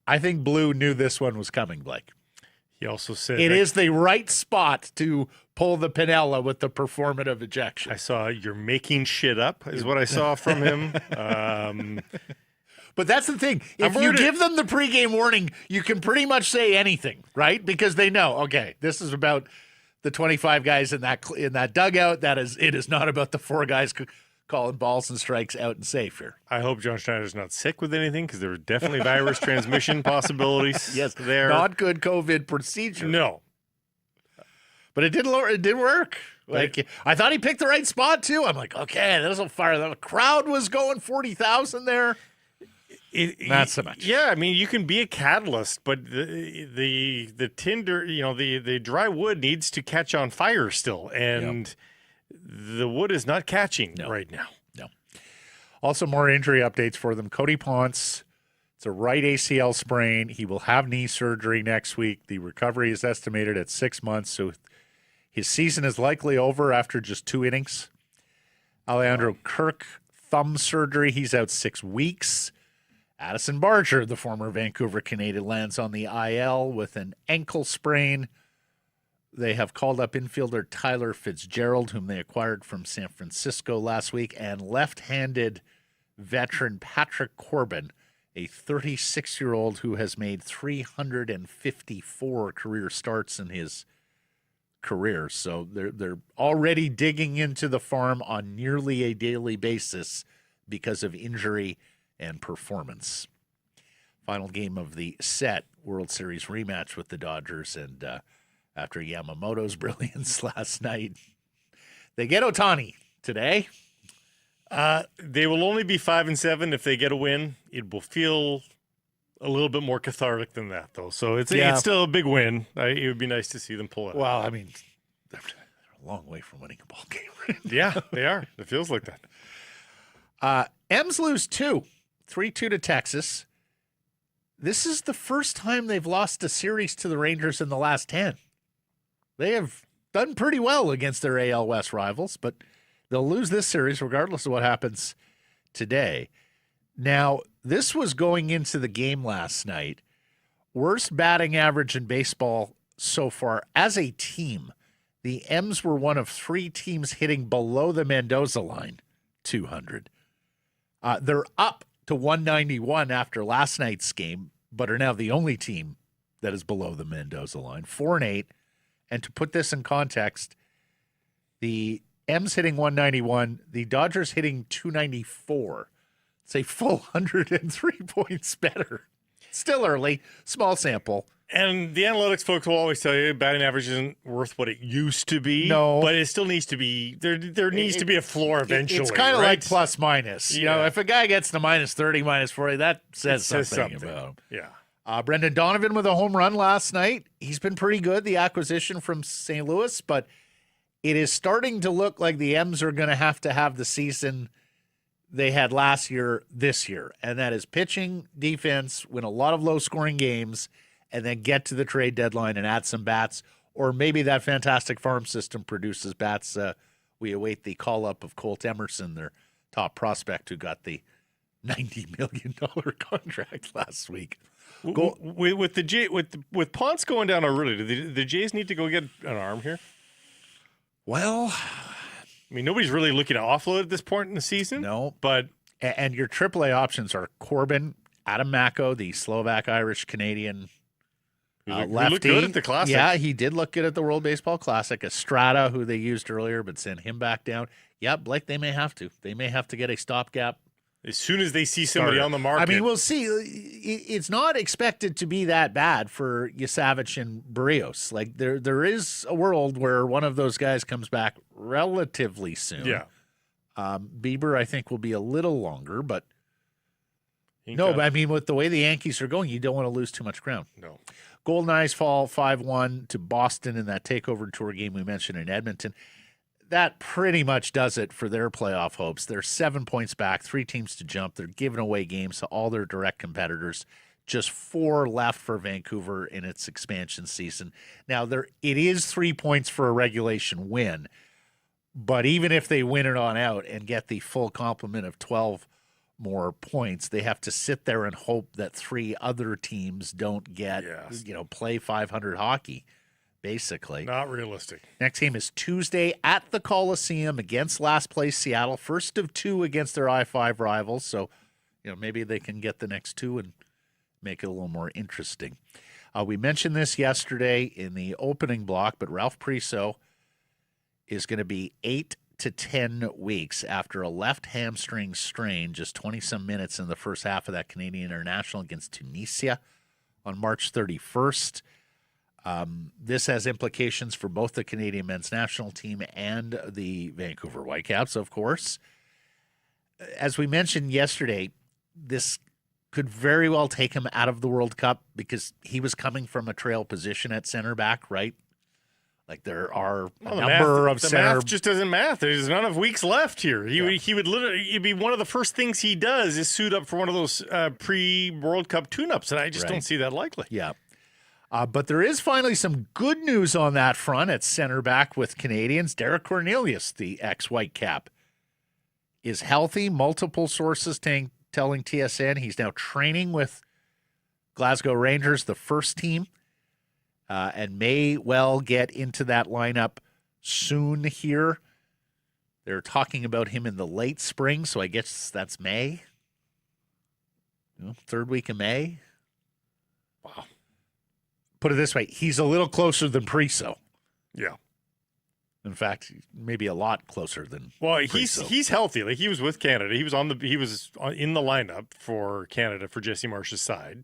I think Blue knew this one was coming, Blake. He also said it is the right spot to pull the Pinella with the performative ejection. I saw you're making shit up is what I saw from him. But that's the thing. If you give them the pregame warning, you can pretty much say anything, right? Because they know, okay, this is about the 25 guys in that dugout. It is not about the 4 guys calling balls and strikes out and safe here. I hope John Schneider's not sick with anything because there are definitely virus transmission possibilities. Yes, there. Not good COVID procedure. No. But it did work. Like, I thought he picked the right spot, too. I'm like, okay, this will fire. The crowd was going 40,000 there. Not so much. Yeah, I mean, you can be a catalyst, but the tinder, the dry wood needs to catch on fire still, and the wood is not catching right now. No. Also, more injury updates for them. Cody Ponce, it's a right ACL sprain. He will have knee surgery next week. The recovery is estimated at 6 months, so his season is likely over after just 2 innings. Alejandro Kirk, thumb surgery. He's out 6 weeks. Addison Barger, the former Vancouver Canadian, lands on the IL with an ankle sprain. They have called up infielder Tyler Fitzgerald, whom they acquired from San Francisco last week, and left-handed veteran Patrick Corbin, a 36-year-old who has made 354 career starts in his career. So they're already digging into the farm on nearly a daily basis because of injury and performance. Final game of the set, World Series rematch with the Dodgers, and after Yamamoto's brilliance last night, they get Ohtani today. They will only be 5-7 if they get a win. It will feel a little bit more cathartic than that, though. So it's still a big win. It would be nice to see them pull it. Well, I mean, they're a long way from winning a ball game. Yeah, they are. It feels like that. M's lose 3-2 to Texas. This is the first time they've lost a series to the Rangers in the last 10. They have done pretty well against their AL West rivals, but they'll lose this series regardless of what happens today. Now, this was going into the game last night. Worst batting average in baseball so far as a team. The M's were one of 3 teams hitting below the Mendoza line, 200. They're up to 191 after last night's game, but are now the only team that is below the Mendoza line, 4-8. And to put this in context, the M's hitting 191, the Dodgers hitting 294. It's a full 103 points better. Still early, small sample. And the analytics folks will always tell you batting average isn't worth what it used to be. No. But it still needs to be, there needs to be a floor eventually. It's kind of right? like plus minus. You know, if a guy gets to minus 30, minus 40, that says something about him. Yeah. Brendan Donovan with a home run last night. He's been pretty good, the acquisition from St. Louis, but it is starting to look like the M's are going to have the season they had last year this year, and that is pitching, defense, win a lot of low-scoring games, and then get to the trade deadline and add some bats, or maybe that fantastic farm system produces bats. We await the call-up of Colt Emerson, their top prospect, who got the $90 million contract last week. With Ponce going down already, do the Jays need to go get an arm here? Well, I mean, nobody's really looking to offload at this point in the season. No. But and your AAA options are Corbin, Adam Mako, the Slovak-Irish-Canadian lefty. He looked good at the Classic. Yeah, he did look good at the World Baseball Classic. Estrada, who they used earlier, but sent him back down. Yeah, Blake, they may have to. They may have to get a stopgap. As soon as they see somebody on the market. I mean, we'll see. It's not expected to be that bad for Yasavich and Barrios. Like, there is a world where one of those guys comes back relatively soon. Yeah. Bieber, I think, will be a little longer, but But I mean, with the way the Yankees are going, you don't want to lose too much ground. No. Goldeneyes fall 5-1 to Boston in that takeover tour game we mentioned in Edmonton. That pretty much does it for their playoff hopes. They're 7 points back, 3 teams to jump. They're giving away games to all their direct competitors. Just 4 left for Vancouver in its expansion season. Now, it is 3 points for a regulation win, but even if they win it on out and get the full complement of 12 more points, they have to sit there and hope that 3 other teams don't get, play 500 hockey, basically. Not realistic. Next game is Tuesday at the Coliseum against last place Seattle. First of 2 against their I-5 rivals. So, maybe they can get the next 2 and make it a little more interesting. We mentioned this yesterday in the opening block, but Ralph Priso is going to be 8 to 10 weeks after a left hamstring strain, just 20-some minutes in the first half of that Canadian International against Tunisia on March 31st. This has implications for both the Canadian men's national team and the Vancouver Whitecaps, of course. As we mentioned yesterday, this could very well take him out of the World Cup because he was coming from a trail position at center back, right? Like there are a number of center. The math just doesn't math. There's none of weeks left here. He would literally, it'd be one of the first things he does is suit up for one of those pre-World Cup tune-ups, and I just don't see that likely. Yeah. But there is finally some good news on that front at center back with Canadians. Derek Cornelius, the ex-Whitecap, is healthy. Multiple sources telling TSN he's now training with Glasgow Rangers, the first team, and may well get into that lineup soon here. They're talking about him in the late spring, so I guess that's May. 3rd week of May. Wow. Put it this way, he's a little closer than Priso. Yeah. In fact, maybe a lot closer than. Well, Priso. he's healthy. Like he was with Canada. He was in the lineup for Canada for Jesse Marsh's side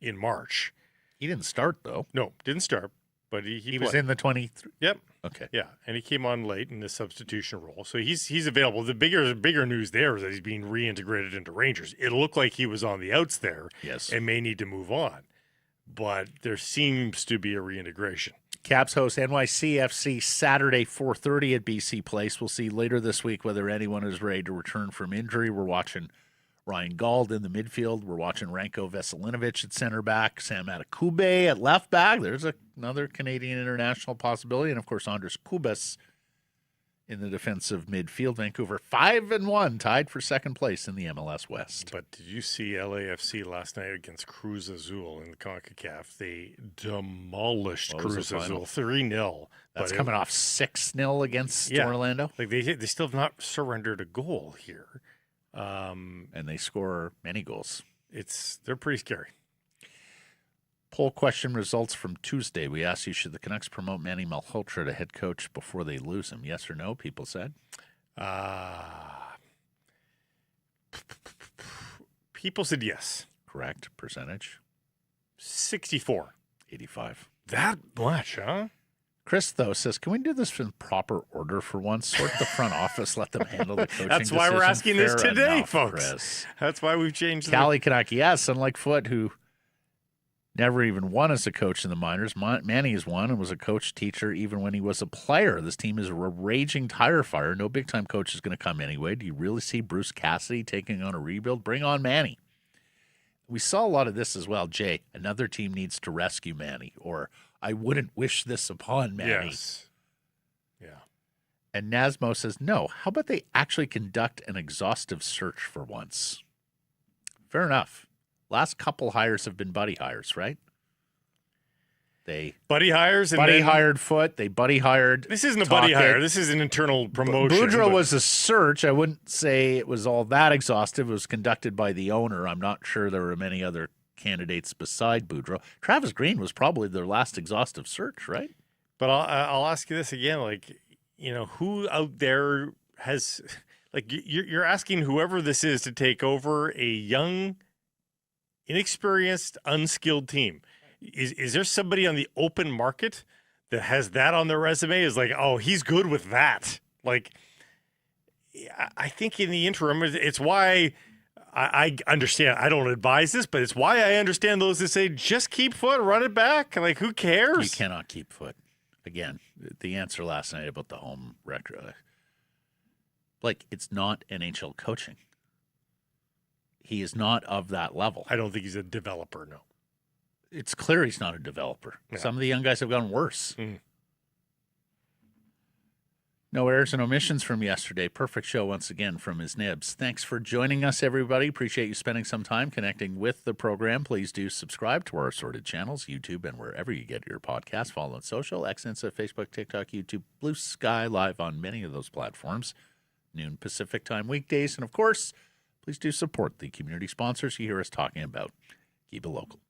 in March. He didn't start though. No, didn't start, but he was in the 23. Yep. Okay. Yeah, and he came on late in the substitution role, so he's available. The bigger news there is that he's being reintegrated into Rangers. It looked like he was on the outs there, yes, and may need to move on, but there seems to be a reintegration. Caps host NYCFC Saturday 4:30 at BC Place. We'll see later this week whether anyone is ready to return from injury. We're watching Ryan Gauld in the midfield. We're watching Ranko Veselinovic at center back. Sam Adekugbe at left back. There's another Canadian international possibility. And, of course, Andres Kubas in the defensive midfield. Vancouver 5-1, tied for second place in the MLS West. But did you see LAFC last night against Cruz Azul in the CONCACAF? They demolished Cruz Azul 3-0. That's coming off 6-0 against Orlando. Like they still have not surrendered a goal here. And they score many goals. They're pretty scary. Poll question results from Tuesday. We asked you, should the Canucks promote Manny Malhotra to head coach before they lose him? Yes or no, people said. People said yes. Correct. Percentage? 64. 85. That much, huh? Chris, though, says, can we do this in proper order for once? Sort the front office, let them handle the coaching That's why we're asking this today, enough, folks. Chris. That's why we've changed Cali Canuck, yes, unlike Foote, who never even won as a coach in the minors. Manny has won and was a coach teacher even when he was a player. This team is a raging tire fire. No big-time coach is going to come anyway. Do you really see Bruce Cassidy taking on a rebuild? Bring on Manny. We saw a lot of this as well. Jay, another team needs to rescue Manny, or I wouldn't wish this upon Manny. Yes. Yeah. And Nasmo says, no, how about they actually conduct an exhaustive search for once? Fair enough. Last couple hires have been buddy hires, right? They buddy hires. And buddy hired Foote. They buddy hired. This isn't a buddy hire. This is an internal promotion. Boudreaux was a search. I wouldn't say it was all that exhaustive. It was conducted by the owner. I'm not sure there were many other candidates beside Boudreaux. Travis Green was probably their last exhaustive search, right? But I'll ask you this again, who out there has, you're asking whoever this is to take over a young, inexperienced, unskilled team. Is there somebody on the open market that has that on their resume? Is like, oh, he's good with that. Like, I think in the interim, it's why I understand. I don't advise this, but it's why I understand those that say just keep Foot, run it back. Like, who cares? You cannot keep Foot. Again, the answer last night about the home record. Like, it's not NHL coaching. He is not of that level. I don't think he's a developer, no. It's clear he's not a developer. Yeah. Some of the young guys have gone worse. No errors and omissions from yesterday. Perfect show once again from his nibs. Thanks for joining us, everybody. Appreciate you spending some time connecting with the program. Please do subscribe to our assorted channels, YouTube, and wherever you get your podcasts. Follow on social, X, Insta, Facebook, TikTok, YouTube, Blue Sky, live on many of those platforms. Noon Pacific time weekdays. And, of course, please do support the community sponsors you hear us talking about. Keep it local.